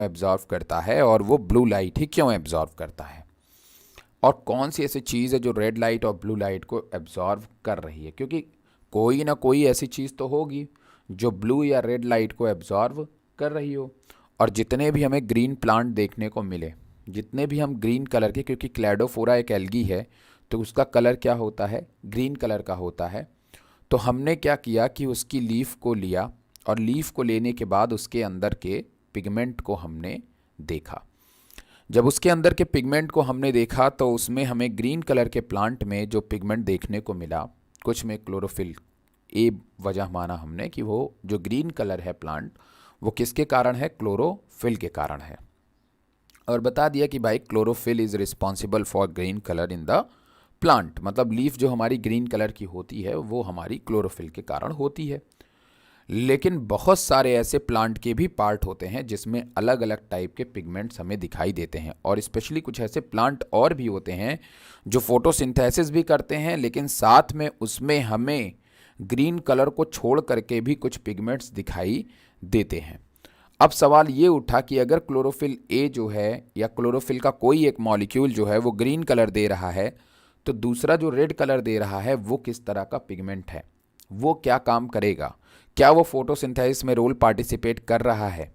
Absorb करता है और वो ब्लू लाइट ही क्यों एब्जॉर्व करता है, और कौन सी ऐसी चीज़ है जो रेड लाइट और ब्लू लाइट को एब्जॉर्व कर रही है, क्योंकि कोई ना कोई ऐसी चीज़ तो होगी जो ब्लू या रेड लाइट को एब्जॉर्व कर रही हो। और जितने भी हमें ग्रीन प्लांट देखने को मिले, जितने भी हम ग्रीन कलर के, क्योंकि क्लैडोफोरा एक एल्गी है तो उसका कलर क्या होता है, ग्रीन कलर का होता है। तो हमने क्या किया कि उसकी लीफ को लिया और लीफ को लेने के बाद उसके अंदर के पिगमेंट को हमने देखा। जब उसके अंदर के पिगमेंट को हमने देखा तो उसमें हमें ग्रीन कलर के प्लांट में जो पिगमेंट देखने को मिला, कुछ में क्लोरोफिल ए वजह माना हमने कि वो जो ग्रीन कलर है प्लांट वो किसके कारण है, क्लोरोफिल के कारण है। और बता दिया कि भाई chlorophyll is responsible for green colour in the plant, मतलब लीफ जो हमारी ग्रीन कलर की होती है वो हमारी क्लोरोफिल के कारण होती है। लेकिन बहुत सारे ऐसे प्लांट के भी पार्ट होते हैं जिसमें अलग अलग टाइप के पिगमेंट्स हमें दिखाई देते हैं, और स्पेशली कुछ ऐसे प्लांट और भी होते हैं जो फोटोसिंथेसिस भी करते हैं, लेकिन साथ में उसमें हमें ग्रीन कलर को छोड़ करके भी कुछ पिगमेंट्स दिखाई देते हैं। अब सवाल ये उठा कि अगर क्लोरोफिल ए जो है या क्लोरोफिल का कोई एक मॉलिक्यूल जो है वो ग्रीन कलर दे रहा है, तो दूसरा जो रेड कलर दे रहा है वो किस तरह का पिगमेंट है, वो क्या काम करेगा, क्या वो फोटोसिंथेसिस में रोल पार्टिसिपेट कर रहा है।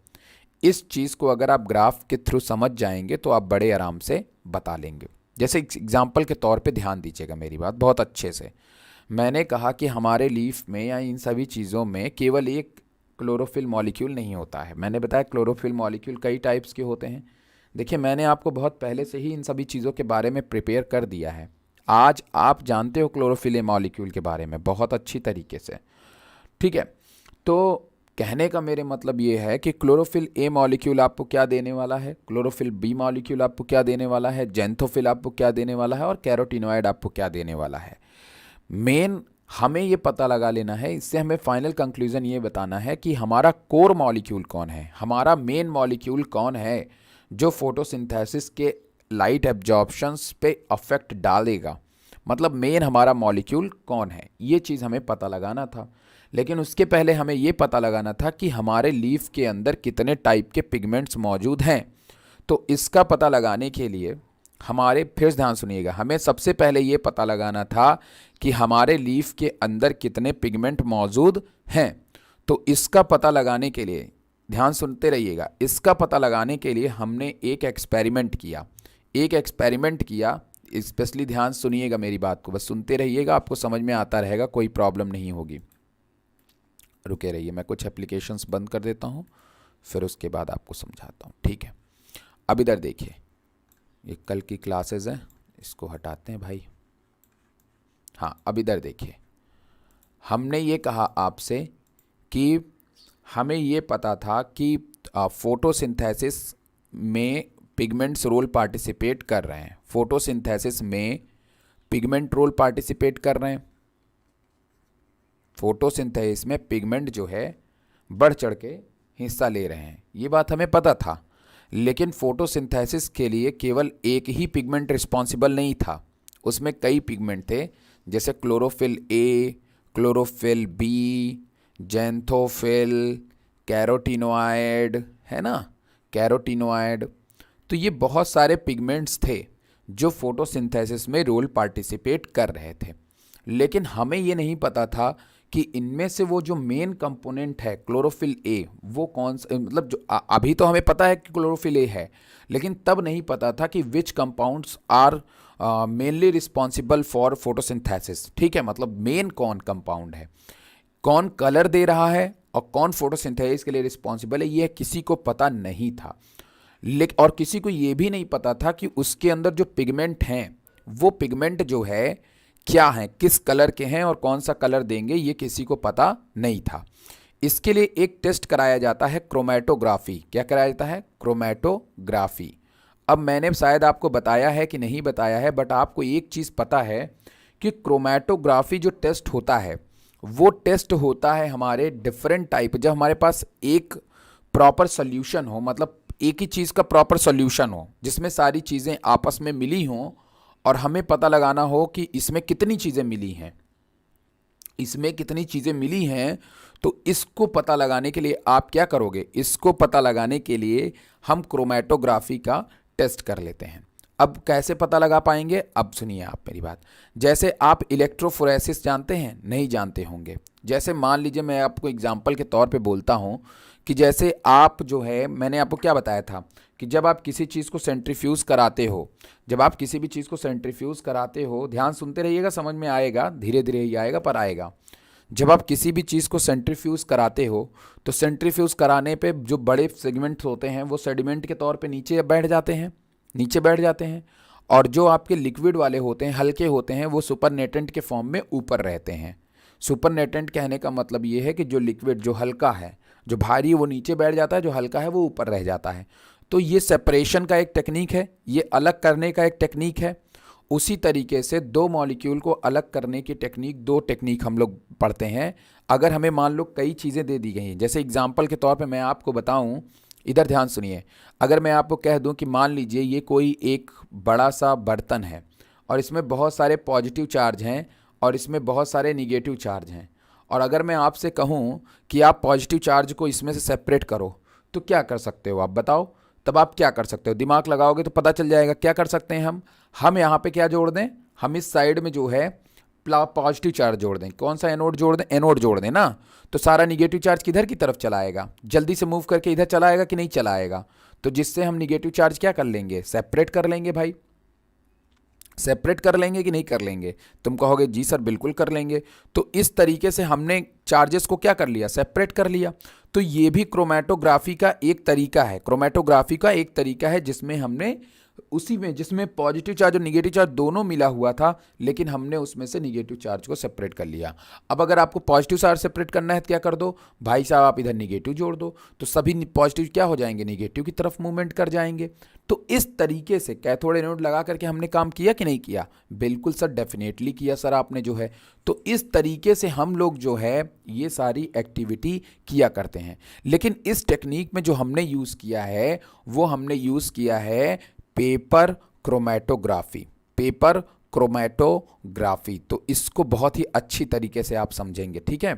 इस चीज़ को अगर आप ग्राफ के थ्रू समझ जाएंगे तो आप बड़े आराम से बता लेंगे। जैसे एग्जाम्पल के तौर पे ध्यान दीजिएगा मेरी बात बहुत अच्छे से। मैंने कहा कि हमारे लीफ में या इन सभी चीज़ों में केवल एक क्लोरोफिल मॉलिक्यूल नहीं होता है। मैंने बताया क्लोरोफिल मॉलिक्यूल कई टाइप्स के होते हैं। देखिए मैंने आपको बहुत पहले से ही इन सभी चीज़ों के बारे में प्रिपेयर कर दिया है। आज आप जानते हो क्लोरोफिल मॉलिक्यूल के बारे में बहुत अच्छी तरीके से, ठीक है। तो कहने का मेरे मतलब ये है कि क्लोरोफिल ए मॉलिक्यूल आपको क्या देने वाला है, क्लोरोफिल बी मॉलिक्यूल आपको क्या देने वाला है, जेंथोफिल आपको क्या देने वाला है, और कैरोटीनॉयड आपको क्या देने वाला है। मेन हमें ये पता लगा लेना है, इससे हमें फाइनल कंक्लूजन ये बताना है कि हमारा कोर मॉलिक्यूल कौन है, हमारा मेन मॉलिक्यूल कौन है जो फोटोसिंथेसिस के लाइट एब्जॉर्प्शंस पे अफेक्ट डालेगा। मतलब मेन हमारा मॉलिक्यूल कौन है, ये चीज़ हमें पता लगाना था। लेकिन उसके पहले हमें ये पता लगाना था कि हमारे लीफ के अंदर कितने टाइप के पिगमेंट्स मौजूद हैं। तो इसका पता लगाने के लिए हमारे, फिर ध्यान सुनिएगा, हमें सबसे पहले ये पता लगाना था कि हमारे लीफ के अंदर कितने पिगमेंट मौजूद हैं। तो इसका पता लगाने के लिए ध्यान सुनते रहिएगा, इसका पता लगाने के लिए हमने एक एक्सपेरिमेंट किया। स्पेशली ध्यान सुनिएगा मेरी बात को, बस सुनते रहिएगा, आपको समझ में आता रहेगा, कोई प्रॉब्लम नहीं होगी। रुके रहिए, मैं कुछ एप्लीकेशंस बंद कर देता हूँ, फिर उसके बाद आपको समझाता हूँ, ठीक है। अब इधर देखिए, ये कल की क्लासेस हैं, इसको हटाते हैं भाई। हाँ, अब इधर देखिए, हमने ये कहा आपसे कि हमें ये पता था कि फोटोसिंथेसिस में पिगमेंट्स रोल पार्टिसिपेट कर रहे हैं, फोटोसिंथेसिस में पिगमेंट रोल पार्टिसिपेट कर रहे हैं। फोटोसिंथेसिस में पिगमेंट जो है बढ़ चढ़ के हिस्सा ले रहे हैं, ये बात हमें पता था। लेकिन फोटोसिंथेसिस के लिए केवल एक ही पिगमेंट रिस्पॉन्सिबल नहीं था, उसमें कई पिगमेंट थे, जैसे chlorophyll A, chlorophyll B, xanthophyll, carotenoid, है ना, कैरोटीनॉयड। तो ये बहुत सारे पिगमेंट्स थे जो फोटोसिंथेसिस में रोल पार्टिसिपेट कर रहे थे। लेकिन हमें ये नहीं पता था कि इनमें से वो जो मेन कंपोनेंट है क्लोरोफिल ए, वो कौन सा, मतलब जो अभी तो हमें पता है कि क्लोरोफिल ए है, लेकिन तब नहीं पता था कि which compounds are mainly responsible for photosynthesis, ठीक है। मतलब मेन कौन कंपाउंड है, कौन कलर दे रहा है और कौन फोटोसिंथेसिस के लिए रिस्पॉन्सिबल है, ये किसी को पता नहीं था। लेकिन और किसी को ये भी नहीं पता था कि उसके अंदर जो पिगमेंट हैं वो पिगमेंट जो है क्या हैं, किस कलर के हैं और कौन सा कलर देंगे, ये किसी को पता नहीं था। इसके लिए एक टेस्ट कराया जाता है, क्रोमैटोग्राफी। क्या कराया जाता है, क्रोमैटोग्राफी। अब मैंने शायद आपको बताया है कि नहीं बताया है, बट आपको एक चीज़ पता है कि क्रोमैटोग्राफी जो टेस्ट होता है वो टेस्ट होता है हमारे डिफरेंट टाइप, जब हमारे पास एक प्रॉपर सोल्यूशन हो, मतलब एक ही चीज़ का प्रॉपर सोल्यूशन हो जिसमें सारी चीज़ें आपस में मिली हों और हमें पता लगाना हो कि इसमें कितनी चीज़ें मिली हैं। इसमें कितनी चीज़ें मिली हैं। तो इसको पता लगाने के लिए आप क्या करोगे, इसको पता लगाने के लिए हम क्रोमेटोग्राफी का टेस्ट कर लेते हैं। अब कैसे पता लगा पाएंगे, अब सुनिए आप मेरी बात। जैसे आप इलेक्ट्रोफोरेसिस जानते हैं, नहीं जानते होंगे। जैसे मान लीजिए मैं आपको एग्जांपल के तौर पे बोलता हूँ कि जैसे आप जो है, मैंने आपको क्या बताया था कि जब आप किसी चीज़ को सेंट्रीफ्यूज कराते हो, जब आप किसी भी चीज़ को सेंट्रीफ्यूज कराते हो, ध्यान सुनते रहिएगा, समझ में आएगा, धीरे धीरे ही आएगा पर आएगा। जब आप किसी भी चीज़ को सेंट्रीफ्यूज कराते हो तो सेंट्रीफ्यूज कराने पे जो बड़े सेगमेंट्स होते हैं वो सेडिमेंट के तौर पे नीचे बैठ जाते हैं, नीचे बैठ जाते हैं। और जो आपके लिक्विड वाले होते हैं, हल्के होते हैं, वो सुपरनेटेंट के फॉर्म में ऊपर रहते हैं। सुपरनेटेंट कहने का मतलब ये है कि जो लिक्विड, जो हल्का है, जो भारी है वो नीचे बैठ जाता है, जो हल्का है वो ऊपर रह जाता है। तो ये सेपरेशन का एक टेक्निक है, ये अलग करने का एक टेक्निक है। उसी तरीके से दो मॉलिक्यूल को अलग करने की टेक्निक, दो टेक्निक हम लोग पढ़ते हैं। अगर हमें मान लो कई चीज़ें दे दी गई हैं, जैसे एग्जांपल के तौर पे मैं आपको बताऊं, इधर ध्यान सुनिए। अगर मैं आपको कह दूं कि मान लीजिए ये कोई एक बड़ा सा बर्तन है और इसमें बहुत सारे पॉजिटिव चार्ज हैं और इसमें बहुत सारे निगेटिव चार्ज हैं, और अगर मैं आपसे कहूं कि आप पॉजिटिव चार्ज को इसमें से सेपरेट करो, तो क्या कर सकते हो आप बताओ। तब आप क्या कर सकते हो, दिमाग लगाओगे तो पता चल जाएगा। क्या कर सकते हैं हम यहाँ पे क्या जोड़ दें, हम इस साइड में जो है पॉजिटिव चार्ज जोड़ दें। कौन सा एनोड जोड़ दें, एनोड जोड़ दें ना। तो सारा निगेटिव चार्ज किधर की तरफ चला आएगा, जल्दी से मूव करके इधर चला आएगा कि नहीं चला आएगा। तो जिससे हम निगेटिव चार्ज क्या कर लेंगे, सेपरेट कर लेंगे भाई। सेपरेट कर लेंगे कि नहीं कर लेंगे, तुम कहोगे जी सर बिल्कुल कर लेंगे। तो इस तरीके से हमने चार्जेस को क्या कर लिया, सेपरेट कर लिया। तो ये भी क्रोमेटोग्राफी का एक तरीका है, क्रोमेटोग्राफी का एक तरीका है जिसमें हमने उसी में, जिसमें पॉजिटिव चार्ज और निगेटिव चार्ज दोनों मिला हुआ था, लेकिन हमने उसमें से निगेटिव चार्ज को सेपरेट कर लिया। अब अगर आपको पॉजिटिव चार्ज सेपरेट करना है तो क्या कर दो भाई साहब, आप इधर निगेटिव जोड़ दो, तो सभी पॉजिटिव क्या हो जाएंगे, निगेटिव की तरफ मूवमेंट कर जाएंगे। तो इस तरीके से कैथोड एनोड लगा करके हमने काम किया कि नहीं किया, बिल्कुल सर, डेफिनेटली किया सर आपने जो है। तो इस तरीके से हम लोग जो है ये सारी एक्टिविटी किया करते हैं। लेकिन इस टेक्निक में जो हमने यूज़ किया है वो हमने यूज़ किया है पेपर क्रोमेटोग्राफी, पेपर क्रोमेटोग्राफी। तो इसको बहुत ही अच्छी तरीके से आप समझेंगे, ठीक है,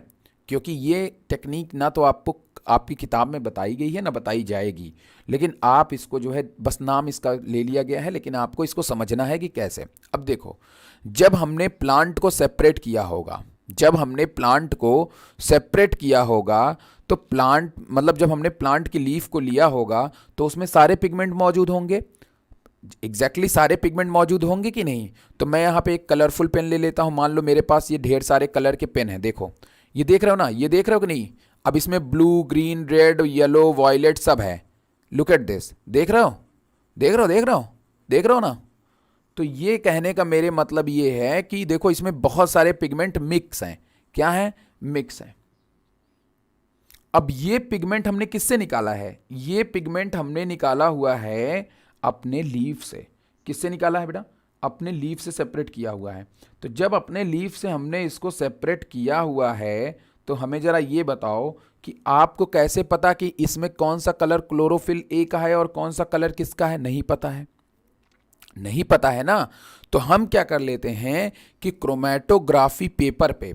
क्योंकि ये टेक्निक ना तो आपको आपकी किताब में बताई गई है ना बताई जाएगी, लेकिन आप इसको जो है बस नाम इसका ले लिया गया है, लेकिन आपको इसको समझना है कि कैसे। अब देखो, जब हमने प्लांट को सेपरेट किया होगा, जब हमने प्लांट को सेपरेट किया होगा, तो प्लांट मतलब जब हमने प्लांट की लीफ को लिया होगा तो उसमें सारे पिगमेंट मौजूद होंगे, एग्जैक्टली सारे पिगमेंट मौजूद होंगे कि नहीं। तो मैं यहाँ पे एक कलरफुल पेन ले लेता हूँ, मान लो मेरे पास ये ढेर सारे कलर के पेन हैं, देखो ये देख रहे हो ना, ये देख रहे हो कि नहीं। अब इसमें blue, green, red, yellow, violet सब है। लुक एट दिस, देख रहे हो, देख रहे हो, देख रहे हो, देख रहे हो ना। तो ये कहने का मेरे मतलब ये है कि देखो इसमें बहुत सारे पिगमेंट मिक्स हैं। क्या है, मिक्स हैं। अब ये पिगमेंट हमने किससे निकाला है, ये पिगमेंट हमने निकाला हुआ है अपने लीफ से। किससे निकाला है बेटा, अपने लीफ से सेपरेट किया हुआ है। तो जब अपने लीफ से हमने इसको सेपरेट किया हुआ है, तो हमें ज़रा ये बताओ कि आपको कैसे पता कि इसमें कौन सा कलर क्लोरोफिल ए का है और कौन सा कलर किसका है, नहीं पता है, नहीं पता है ना। तो हम क्या कर लेते हैं कि क्रोमेटोग्राफी पेपर पे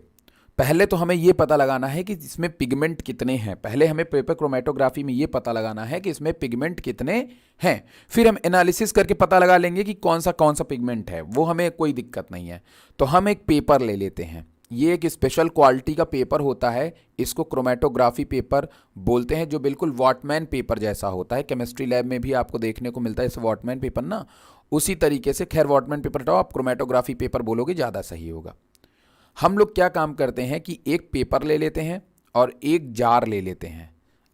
पहले तो हमें ये पता लगाना है कि इसमें पिगमेंट कितने हैं। पहले हमें पेपर क्रोमेटोग्राफी में ये पता लगाना है कि इसमें पिगमेंट कितने हैं। फिर हम एनालिसिस करके पता लगा लेंगे कि कौन सा पिगमेंट है, वो हमें कोई दिक्कत नहीं है। तो हम एक पेपर ले लेते हैं, ये एक स्पेशल क्वालिटी का पेपर होता है, इसको क्रोमेटोग्राफी पेपर बोलते हैं, जो बिल्कुल वॉटमैन पेपर जैसा होता है। केमिस्ट्री लैब में भी आपको देखने को मिलता है इस वॉटमैन पेपर ना, उसी तरीके से। खैर वॉटमैन पेपर हटाओ, आप क्रोमेटोग्राफी पेपर बोलोगे ज़्यादा सही होगा। हम लोग क्या काम करते हैं कि एक पेपर ले लेते हैं और एक जार ले लेते हैं।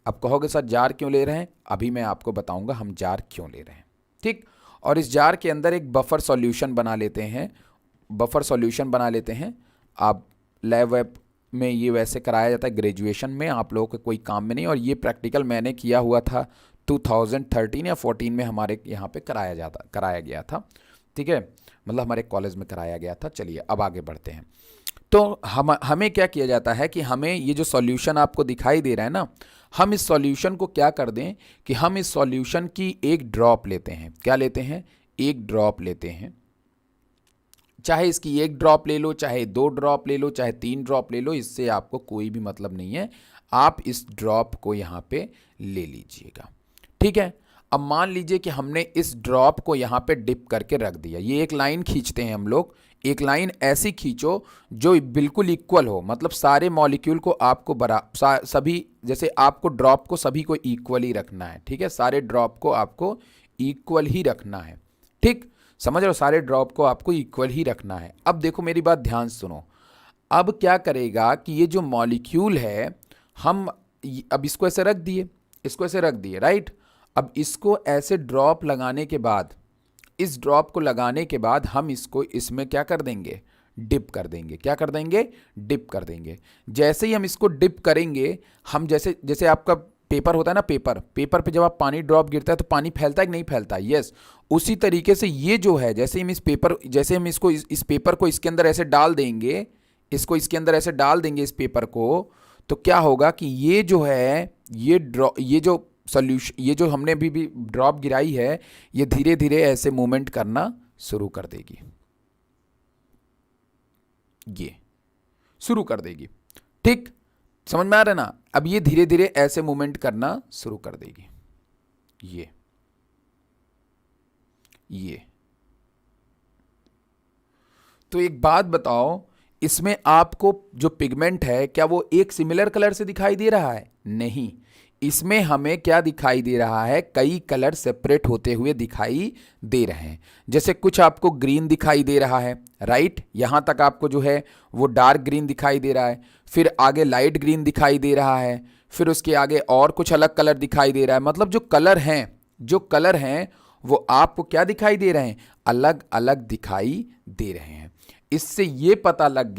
अब कहोगे सर जार क्यों ले रहे हैं, अभी मैं आपको बताऊंगा हम जार क्यों ले रहे हैं, ठीक। और इस जार के अंदर एक बफर सॉल्यूशन बना लेते हैं, बफर सॉल्यूशन बना लेते हैं। आप लैब वेब में ये वैसे कराया जाता है, ग्रेजुएशन में आप लोगों के कोई काम में नहीं। और ये प्रैक्टिकल मैंने किया हुआ था 2013 या 14 में हमारे यहाँ पे कराया गया था, ठीक है, मतलब हमारे कॉलेज में कराया गया था। चलिए अब आगे बढ़ते हैं। तो हमें क्या किया जाता है कि हमें ये जो सॉल्यूशन आपको दिखाई दे रहा है ना, हम इस सॉल्यूशन को क्या कर दें कि हम इस सॉल्यूशन की एक ड्रॉप लेते हैं। क्या लेते हैं, एक ड्रॉप लेते हैं। चाहे इसकी एक ड्रॉप ले लो, चाहे 2 ड्रॉप ले लो, चाहे 3 ड्रॉप ले लो, इससे आपको कोई भी मतलब नहीं है। आप इस ड्रॉप को यहाँ पे ले लीजिएगा, ठीक है। अब मान लीजिए कि हमने इस ड्रॉप को यहाँ पे डिप करके रख दिया। ये एक लाइन खींचते हैं हम लोग, एक लाइन ऐसी खींचो जो बिल्कुल इक्वल हो, मतलब सारे मॉलिक्यूल को आपको सभी, जैसे आपको ड्रॉप को सभी को इक्वल ही रखना है, ठीक है। सारे ड्रॉप को आपको इक्वल ही रखना है, ठीक, समझ रहे हो, सारे ड्रॉप को आपको इक्वल ही रखना है। अब देखो मेरी बात ध्यान सुनो, अब क्या करेगा कि ये जो मॉलिक्यूल है, हम अब इसको ऐसे रख दिए, इसको ऐसे रख दिए, राइट। अब इसको ऐसे ड्रॉप लगाने के बाद, इस ड्रॉप को लगाने के बाद हम इसको इसमें क्या कर देंगे, डिप कर देंगे। क्या कर देंगे, डिप कर देंगे। जैसे ही हम इसको डिप करेंगे, हम जैसे जैसे आपका पेपर होता है ना, पेपर पे जब आप पानी ड्रॉप गिरता है तो पानी फैलता है कि नहीं फैलता, यस। उसी तरीके से ये जो है, जैसे हम इसको इस पेपर को इसके अंदर ऐसे डाल देंगे, इसको इसके अंदर ऐसे डाल देंगे इस पेपर को, तो क्या होगा कि ये जो है, ये जो सोल्यूशन, ये जो हमने भी ड्रॉप गिराई है, ये धीरे धीरे ऐसे मूवमेंट करना शुरू कर देगी, ये शुरू कर देगी, ठीक, समझ में आ रहा है ना। अब ये धीरे धीरे ऐसे मूवमेंट करना शुरू कर देगी, ये। तो एक बात बताओ, इसमें आपको जो पिगमेंट है, क्या वो एक सिमिलर कलर से दिखाई दे रहा है? नहीं, इसमें हमें क्या दिखाई दे रहा है, कई कलर सेपरेट होते हुए दिखाई दे रहे हैं। जैसे कुछ आपको ग्रीन दिखाई दे रहा है, राइट, यहां तक आपको जो है वो डार्क ग्रीन दिखाई दे रहा है, फिर आगे लाइट ग्रीन दिखाई दे रहा है, फिर उसके आगे और कुछ अलग कलर दिखाई दे रहा है। मतलब जो कलर हैं वो आपको क्या दिखाई दे रहे हैं, अलग अलग दिखाई दे रहे हैं। इससे ये पता लग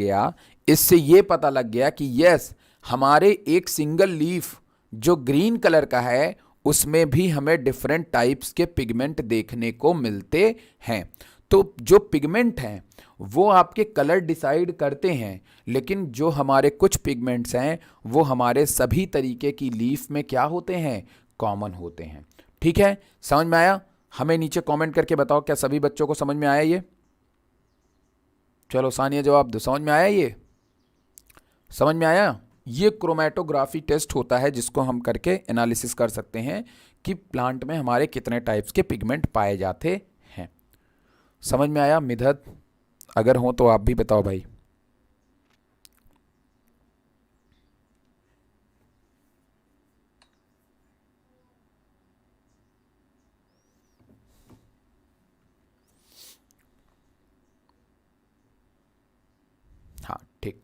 गया कि यस, हमारे एक सिंगल लीफ जो ग्रीन कलर का है, उसमें भी हमें डिफरेंट टाइप्स के पिगमेंट देखने को मिलते हैं। तो जो पिगमेंट हैं वो आपके कलर डिसाइड करते हैं, लेकिन जो हमारे कुछ पिगमेंट्स हैं वो हमारे सभी तरीके की लीफ में क्या होते हैं, कॉमन होते हैं। ठीक है, समझ में आया? हमें नीचे कमेंट करके बताओ, क्या सभी बच्चों को समझ में आया ये? चलो सानिया जवाब दो, समझ में आया? ये समझ में आया? ये क्रोमेटोग्राफी टेस्ट होता है जिसको हम करके एनालिसिस कर सकते हैं कि प्लांट में हमारे कितने टाइप्स के पिगमेंट पाए जाते हैं। समझ में आया? मिधत अगर हो तो आप भी बताओ भाई। हाँ ठीक।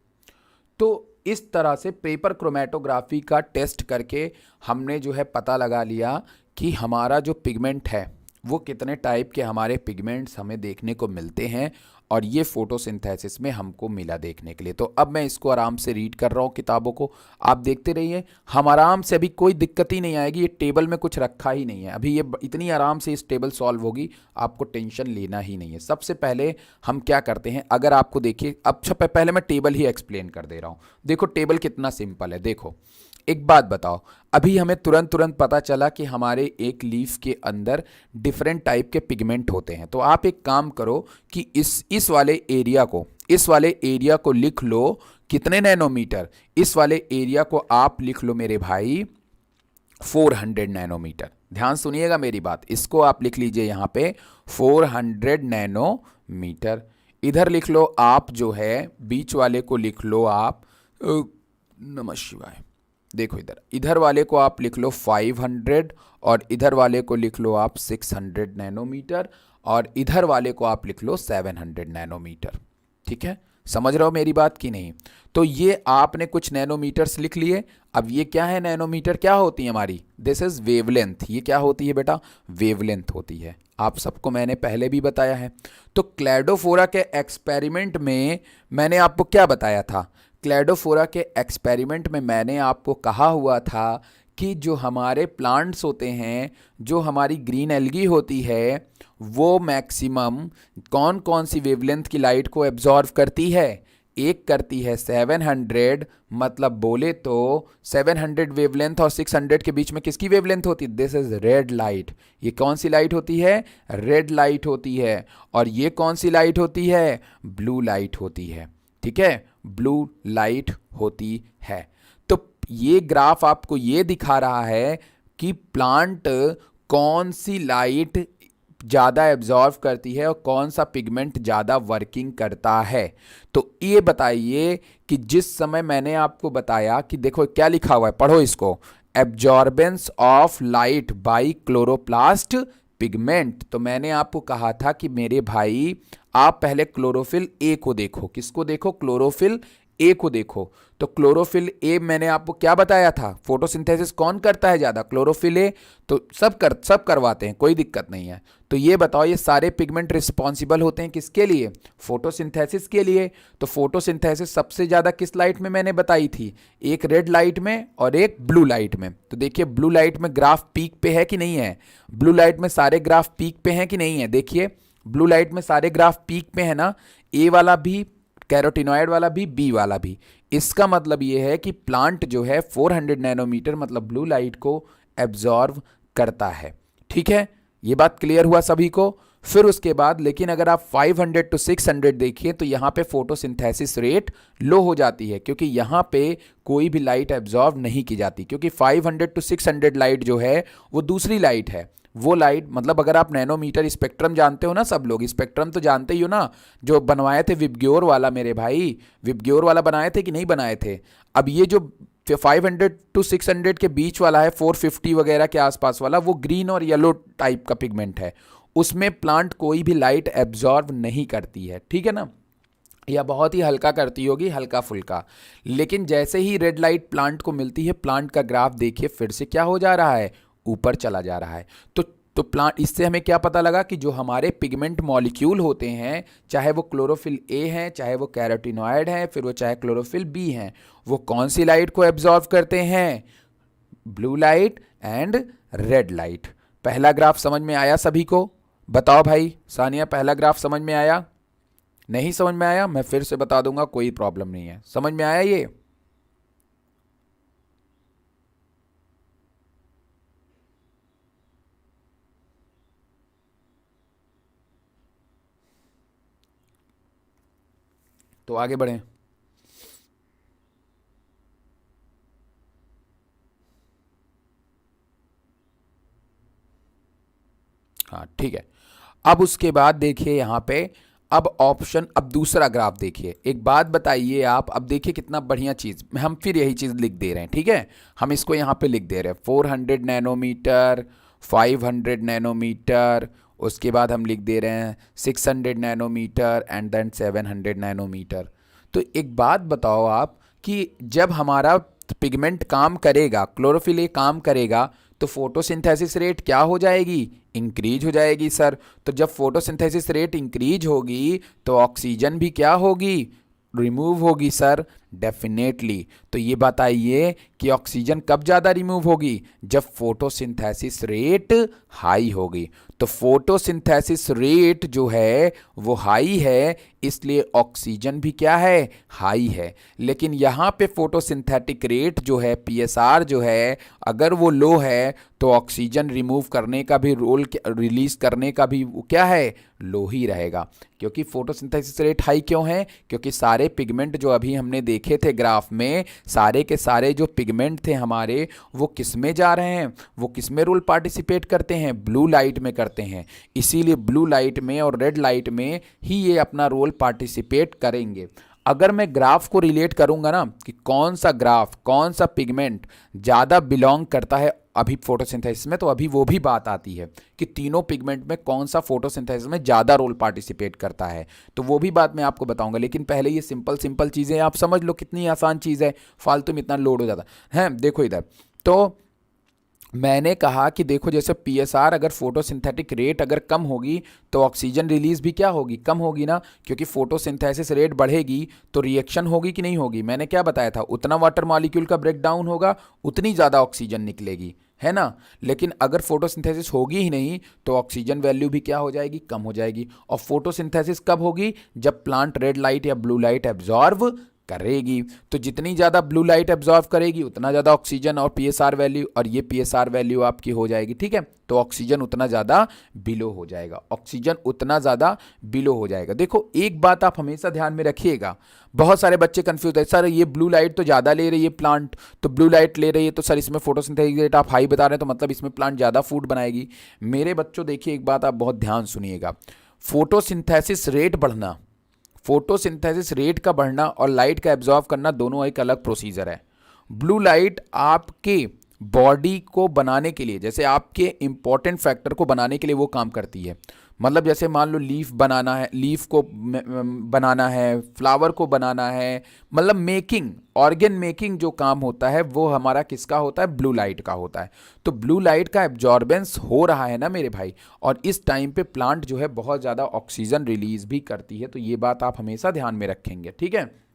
तो इस तरह से पेपर क्रोमेटोग्राफी का टेस्ट करके हमने जो है पता लगा लिया कि हमारा जो पिगमेंट है वो कितने टाइप के हमारे पिगमेंट्स हमें देखने को मिलते हैं, और ये फोटोसिंथेसिस में हमको मिला देखने के लिए। तो अब मैं इसको आराम से रीड कर रहा हूँ किताबों को, आप देखते रहिए, हम आराम से, अभी कोई दिक्कत ही नहीं आएगी। ये टेबल में कुछ रखा ही नहीं है, अभी ये इतनी आराम से इस टेबल सॉल्व होगी, आपको टेंशन लेना ही नहीं है। सबसे पहले हम क्या करते हैं, अगर आपको देखिए, अब पहले मैं टेबल ही एक्सप्लेन कर दे रहा हूँ। देखो टेबल कितना सिंपल है। देखो एक बात बताओ, अभी हमें तुरंत पता चला कि हमारे एक लीफ के अंदर डिफरेंट टाइप के पिगमेंट होते हैं। तो आप एक काम करो कि इस वाले एरिया को लिख लो कितने नैनोमीटर, इस वाले एरिया को आप लिख लो मेरे भाई 400 नैनोमीटर। ध्यान सुनिएगा मेरी बात, इसको आप लिख लीजिए यहाँ पे 400 नैनोमीटर। इधर लिख लो आप जो है, बीच वाले को लिख लो आप, नमः शिवाय, देखो इधर वाले को आप लिख लो 500, और इधर वाले को लिख लो आप 600 नैनोमीटर, और इधर वाले को आप लिख लो 700 नैनोमीटर। ठीक है, समझ रहे हो मेरी बात की नहीं? तो ये आपने कुछ नैनोमीटर्स लिख लिए। अब ये क्या है, नैनोमीटर क्या होती है हमारी, दिस इज वेवलेंथ। ये क्या होती है बेटा, वेवलेंथ होती है। आप सबको मैंने पहले भी बताया है। तो क्लैडोफोरा के एक्सपेरिमेंट में मैंने आपको क्या बताया था, क्लैडोफोरा के एक्सपेरिमेंट में मैंने आपको कहा हुआ था कि जो हमारे प्लांट्स होते हैं, जो हमारी ग्रीन एल्गी होती है, वो मैक्सिमम कौन कौन सी वेवलेंथ की लाइट को एब्जॉर्व करती है, एक करती है 700, मतलब बोले तो 700 वेवलेंथ और 600 के बीच में किसकी वेवलेंथ होती है? This is red light. ये कौन सी लाइट होती है? रेड लाइट होती है। और ये कौन सी लाइट होती है? ब्लू लाइट होती है। ठीक है, ब्लू लाइट होती है। तो ये ग्राफ आपको ये दिखा रहा है कि प्लांट कौन सी लाइट ज़्यादा एब्जॉर्व करती है और कौन सा पिगमेंट ज़्यादा वर्किंग करता है। तो ये बताइए कि जिस समय मैंने आपको बताया कि देखो क्या लिखा हुआ है, पढ़ो इसको, absorbance of light by chloroplast pigment. तो मैंने आपको कहा था कि मेरे भाई आप पहले क्लोरोफिल ए को देखो। किसको देखो? क्लोरोफिल ए को देखो। तो क्लोरोफिल ए मैंने आपको क्या बताया था? फोटोसिंथेसिस कौन करता है ज्यादा? Chlorophyll A. तो सब करवाते हैं, कोई दिक्कत नहीं है। तो ये बताओ, ये सारे पिगमेंट रिस्पॉन्सिबल होते हैं किसके लिए? फोटोसिंथेसिस के लिए। तो फोटोसिंथेसिस सबसे ज्यादा किस लाइट में मैंने बताई थी? एक रेड लाइट में और एक ब्लू लाइट में। तो देखिए ब्लू लाइट में ग्राफ पीक पे है कि नहीं है? ब्लू लाइट में सारे ग्राफ पीक पे हैं कि नहीं है? देखिए ब्लू लाइट में सारे ग्राफ पीक पे है ना, ए वाला भी, कैरोटिनॉइड वाला भी, बी वाला भी। इसका मतलब ये है कि प्लांट जो है 400 नैनोमीटर मतलब ब्लू लाइट को एब्जॉर्व करता है। ठीक है, ये बात क्लियर हुआ सभी को? फिर उसके बाद लेकिन अगर आप 500 टू 600 देखिए तो यहाँ पे फोटोसिंथेसिस रेट लो हो जाती है, क्योंकि यहाँ पे कोई भी लाइट एब्जॉर्व नहीं की जाती, क्योंकि 500 टू 600 लाइट जो है वो दूसरी लाइट है। वो लाइट मतलब अगर आप नैनोमीटर स्पेक्ट्रम जानते हो ना, सब लोग स्पेक्ट्रम तो जानते ही हो ना, जो बनवाए थे विबग्योर वाला, मेरे भाई विबग्योर वाला बनाए थे कि नहीं बनाए थे? अब ये जो 500 टू 600 के बीच वाला है, 450 वगैरह के आसपास वाला, वो ग्रीन और येलो टाइप का पिगमेंट है। उसमें प्लांट कोई भी लाइट एब्जॉर्व नहीं करती है। ठीक है ना, या बहुत ही हल्का करती होगी, हल्का फुल्का। लेकिन जैसे ही रेड लाइट प्लांट को मिलती है, प्लांट का ग्राफ देखिए फिर से क्या हो जा रहा है? ऊपर चला जा रहा है। तो प्लांट, इससे हमें क्या पता लगा कि जो हमारे पिगमेंट मॉलिक्यूल होते हैं, चाहे वो क्लोरोफिल ए हैं, चाहे वो कैरोटिनॉइड हैं, फिर वो चाहे क्लोरोफिल बी हैं, वो कौन सी लाइट को एब्जॉर्व करते हैं? Blue light and red light. पहला ग्राफ समझ में आया सभी को? बताओ भाई सानिया, पहला ग्राफ समझ में आया? नहीं समझ में आया? मैं फिर से बता दूंगा, कोई प्रॉब्लम नहीं है। समझ में आया ये? तो आगे बढ़ें। हाँ ठीक है। अब उसके बाद देखिए यहाँ पे, अब ऑप्शन, अब दूसरा ग्राफ देखिए। एक बात बताइए आप, अब देखिए कितना बढ़िया चीज़, हम फिर यही चीज़ लिख दे रहे हैं। ठीक है, हम इसको यहाँ पे लिख दे रहे हैं 400 नैनोमीटर, 500 नैनोमीटर, उसके बाद हम लिख दे रहे हैं 600 नैनोमीटर एंड देन 700 नैनोमीटर। तो एक बात बताओ आप कि जब हमारा पिगमेंट काम करेगा, क्लोरोफिल ए काम करेगा, तो फोटोसिंथेसिस रेट क्या हो जाएगी? इंक्रीज हो जाएगी सर। तो जब फोटोसिंथेसिस रेट इंक्रीज होगी तो ऑक्सीजन भी क्या होगी? रिमूव होगी सर, डेफिनेटली। तो ये बताइए कि ऑक्सीजन कब ज़्यादा रिमूव होगी? जब फोटोसिंथेसिस रेट हाई होगी। तो फोटोसिंथेसिस रेट जो है वो हाई है, इसलिए ऑक्सीजन भी क्या है? हाई है। लेकिन यहाँ पे फोटोसिंथेटिक रेट जो है, पीएसआर जो है, अगर वो लो है तो ऑक्सीजन रिमूव करने का भी रोल, रिलीज करने का भी क्या है? लो ही रहेगा। क्योंकि फोटोसिंथेसिस रेट हाई क्यों है? क्योंकि सारे पिगमेंट जो अभी हमने देखे थे ग्राफ में, सारे के सारे जो पिगमेंट थे हमारे, वो किस में जा रहे हैं? वो किस में रोल पार्टिसिपेट करते हैं? ब्लू लाइट में करते हैं। इसीलिए ब्लू लाइट में और रेड लाइट में ही ये अपना रोल पार्टिसिपेट करेंगे। अगर मैं ग्राफ को रिलेट करूंगा ना कि कौन सा ग्राफ, कौन सा पिगमेंट ज़्यादा बिलोंग करता है अभी फोटोसिंथेसिस में, तो अभी वो भी बात आती है कि तीनों पिगमेंट में कौन सा फोटोसिंथेसिस में ज़्यादा रोल पार्टिसिपेट करता है। तो वो भी बात मैं आपको बताऊंगा, लेकिन पहले ये सिंपल सिंपल चीज़ें आप समझ लो, कितनी आसान चीज़ है, फालतू में इतना लोड हो जाता है। देखो इधर, तो मैंने कहा कि देखो जैसे पीएसआर, अगर फोटोसिंथेटिक रेट अगर कम होगी तो ऑक्सीजन रिलीज भी क्या होगी? कम होगी ना, क्योंकि फोटोसिंथेसिस रेट बढ़ेगी तो रिएक्शन होगी कि नहीं होगी? मैंने क्या बताया था? उतना वाटर मॉलिक्यूल का ब्रेकडाउन होगा, उतनी ज़्यादा ऑक्सीजन निकलेगी। है ना। लेकिन अगर फोटोसिंथेसिस होगी ही नहीं तो ऑक्सीजन वैल्यू भी क्या हो जाएगी, कम हो जाएगी। और फोटोसिंथेसिस कब होगी, जब प्लांट रेड लाइट या ब्लू लाइट एब्जॉर्व करेगी। तो जितनी ज़्यादा ब्लू लाइट एब्जॉर्व करेगी उतना ज़्यादा ऑक्सीजन और पीएसआर वैल्यू, और ये पीएसआर वैल्यू आपकी हो जाएगी, ठीक है। तो ऑक्सीजन उतना ज़्यादा बिलो हो जाएगा, ऑक्सीजन उतना ज़्यादा बिलो हो जाएगा। देखो एक बात आप हमेशा ध्यान में रखिएगा, बहुत सारे बच्चे कंफ्यूज है, सर ये ब्लू लाइट तो ज़्यादा ले रही है प्लांट, तो ब्लू लाइट ले रही है तो सर इसमें फोटोसिंथेसिस रेट आप हाई बता रहे हैं तो मतलब इसमें प्लांट ज़्यादा फूड बनाएगी। मेरे बच्चों देखिए एक बात आप बहुत ध्यान सुनिएगा, फोटोसिंथेसिस रेट बढ़ना, फोटोसिंथेसिस रेट का बढ़ना और लाइट का एब्जॉर्व करना दोनों एक अलग प्रोसीजर है। ब्लू लाइट आपके बॉडी को बनाने के लिए, जैसे आपके इंपॉर्टेंट फैक्टर को बनाने के लिए वो काम करती है। मतलब जैसे मान लो लीफ बनाना है, लीफ को बनाना है, फ्लावर को बनाना है, मतलब मेकिंग, ऑर्गन मेकिंग जो काम होता है वो हमारा किसका होता है, ब्लू लाइट का होता है। तो ब्लू लाइट का एब्जॉर्बेंस हो रहा है ना मेरे भाई, और इस टाइम पे प्लांट जो है बहुत ज़्यादा ऑक्सीजन रिलीज भी करती है। तो ये बात आप हमेशा ध्यान में रखेंगे, ठीक है।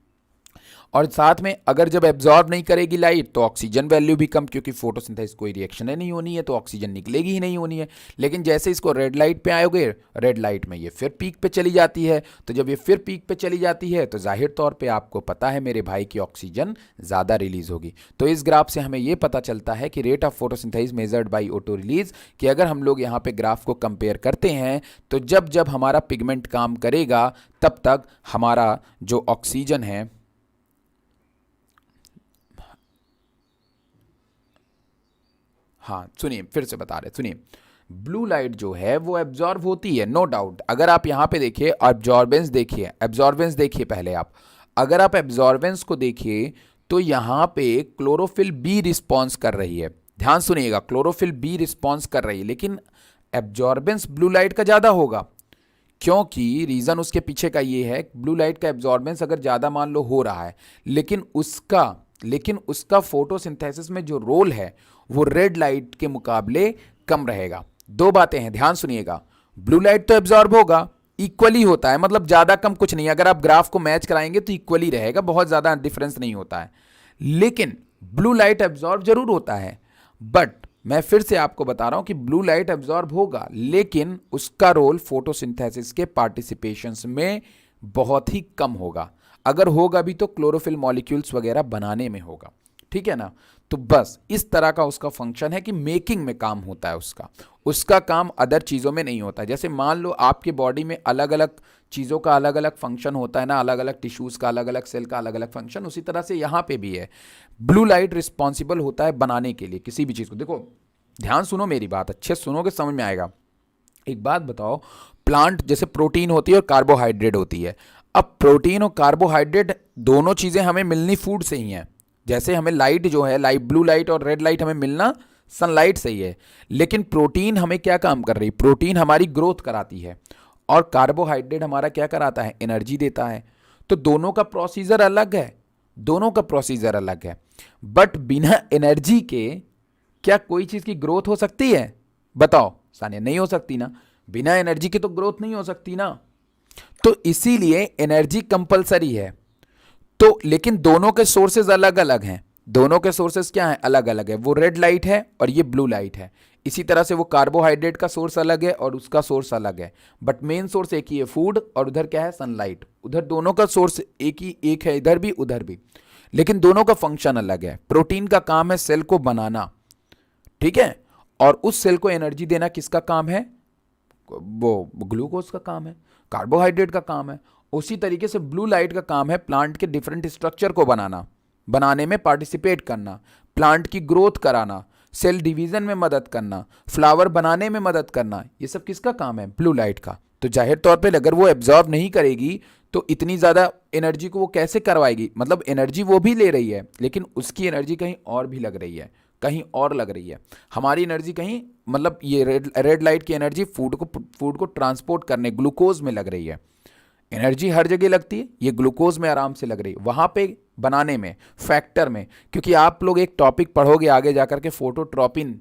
और साथ में अगर जब एब्जॉर्ब नहीं करेगी लाइट तो ऑक्सीजन वैल्यू भी कम, क्योंकि फोटोसिंथेसिस कोई रिएक्शन है नहीं होनी है तो ऑक्सीजन निकलेगी ही नहीं होनी है। लेकिन जैसे इसको रेड लाइट पे आओगे, रेड लाइट में ये फिर पीक पे चली जाती है, तो जब ये फिर पीक पे चली जाती है तो जाहिर तौर पे आपको पता है मेरे भाई की ऑक्सीजन ज़्यादा रिलीज होगी। तो इस ग्राफ से हमें ये पता चलता है कि rate of photosynthesis measured by O2 release, कि अगर हम लोग यहाँ पे ग्राफ को कंपेयर करते हैं तो जब जब हमारा पिगमेंट काम करेगा तब तक हमारा जो ऑक्सीजन है, हाँ सुनिए फिर से बता रहे, सुनिए ब्लू लाइट जो है वो एब्जॉर्ब होती है, नो डाउट। अगर आप यहाँ पे देखिए एब्जॉर्बेंस देखिए, एब्जॉर्बेंस देखिए पहले आप, अगर आप एब्जॉर्बेंस को देखिए तो यहाँ पे क्लोरोफिल बी रिस्पॉन्स कर रही है, ध्यान सुनिएगा, क्लोरोफिल बी रिस्पॉन्स कर रही है, लेकिन एब्जॉर्बेंस ब्लू लाइट का ज़्यादा होगा। क्योंकि रीज़न उसके पीछे का ये है, ब्लू लाइट का एब्जॉर्बेंस अगर ज़्यादा मान लो हो रहा है, लेकिन उसका फोटोसिंथेसिस में जो रोल है वो रेड लाइट के मुकाबले कम रहेगा। दो बातें हैं, ध्यान सुनिएगा, ब्लू लाइट तो एब्जॉर्ब होगा, इक्वली होता है, मतलब ज़्यादा कम कुछ नहीं, अगर आप ग्राफ को मैच कराएंगे तो इक्वली रहेगा, बहुत ज़्यादा डिफरेंस नहीं होता है। लेकिन ब्लू लाइट एब्जॉर्ब जरूर होता है, बट मैं फिर से आपको बता रहा हूं कि ब्लू लाइट एब्जॉर्ब होगा लेकिन उसका रोल फोटोसिंथेसिस के पार्टिसिपेशंस में बहुत ही कम होगा, अगर होगा भी तो क्लोरोफिल मॉलिक्यूल्स वगैरह बनाने में होगा, ठीक है ना। तो बस इस तरह का उसका फंक्शन है कि मेकिंग में काम होता है उसका काम अदर चीज़ों में नहीं होता। जैसे मान लो आपके बॉडी में अलग अलग चीज़ों का अलग अलग फंक्शन होता है ना, अलग अलग टिश्यूज़ का अलग अलग, सेल का अलग अलग फंक्शन, उसी तरह से यहाँ पे भी है। ब्लू लाइट रिस्पॉन्सिबल होता है बनाने के लिए किसी भी चीज़ को। देखो ध्यान सुनो मेरी बात, अच्छे सुनोगे समझ में आएगा। एक बात बताओ, प्लांट जैसे प्रोटीन होती है और कार्बोहाइड्रेट होती है, अब प्रोटीन और कार्बोहाइड्रेट दोनों चीज़ें हमें मिलनी फूड से ही हैं। जैसे हमें लाइट जो है, लाइट ब्लू लाइट और रेड लाइट हमें मिलना सनलाइट से ही है, लेकिन प्रोटीन हमें क्या काम कर रही, प्रोटीन हमारी ग्रोथ कराती है और कार्बोहाइड्रेट हमारा क्या कराता है, एनर्जी देता है। तो दोनों का प्रोसीजर अलग है, दोनों का प्रोसीजर अलग है। बट बिना एनर्जी के क्या कोई चीज़ की ग्रोथ हो सकती है, बताओ सानिया, नहीं हो सकती ना, बिना एनर्जी के तो ग्रोथ नहीं हो सकती ना। तो इसीलिए एनर्जी कंपलसरी है। तो लेकिन दोनों के सोर्सेज अलग अलग हैं, दोनों के सोर्सेज क्या हैं, अलग अलग है। वो रेड लाइट है और ये ब्लू लाइट है। इसी तरह से वो कार्बोहाइड्रेट का सोर्स अलग है और उसका सोर्स अलग है, बट मेन सोर्स एक ही है फूड, और उधर क्या है, सनलाइट। उधर दोनों का सोर्स एक है, इधर भी उधर भी, लेकिन दोनों का फंक्शन अलग है। प्रोटीन का काम है सेल को बनाना, ठीक है, और उस सेल को एनर्जी देना किसका काम है, वो ग्लूकोज का काम है, कार्बोहाइड्रेट का काम है। उसी तरीके से ब्लू लाइट का काम है प्लांट के डिफरेंट स्ट्रक्चर को बनाना, बनाने में पार्टिसिपेट करना, प्लांट की ग्रोथ कराना, सेल डिवीजन में मदद करना, फ्लावर बनाने में मदद करना। ये सब किसका काम है, ब्लू लाइट का। तो जाहिर तौर पे अगर वो एब्जॉर्ब नहीं करेगी तो इतनी ज़्यादा एनर्जी को वो कैसे करवाएगी, मतलब एनर्जी वो भी ले रही है लेकिन उसकी एनर्जी कहीं और भी लग रही है, कहीं और लग रही है। हमारी एनर्जी कहीं, मतलब ये रेड लाइट की एनर्जी फूड को ट्रांसपोर्ट करने, ग्लूकोज में लग रही है। एनर्जी हर जगह लगती है, ये ग्लूकोज में आराम से लग रही है, वहाँ पे बनाने में, फैक्टर में। क्योंकि आप लोग एक टॉपिक पढ़ोगे आगे जाकर के, फोटोट्रॉपिन,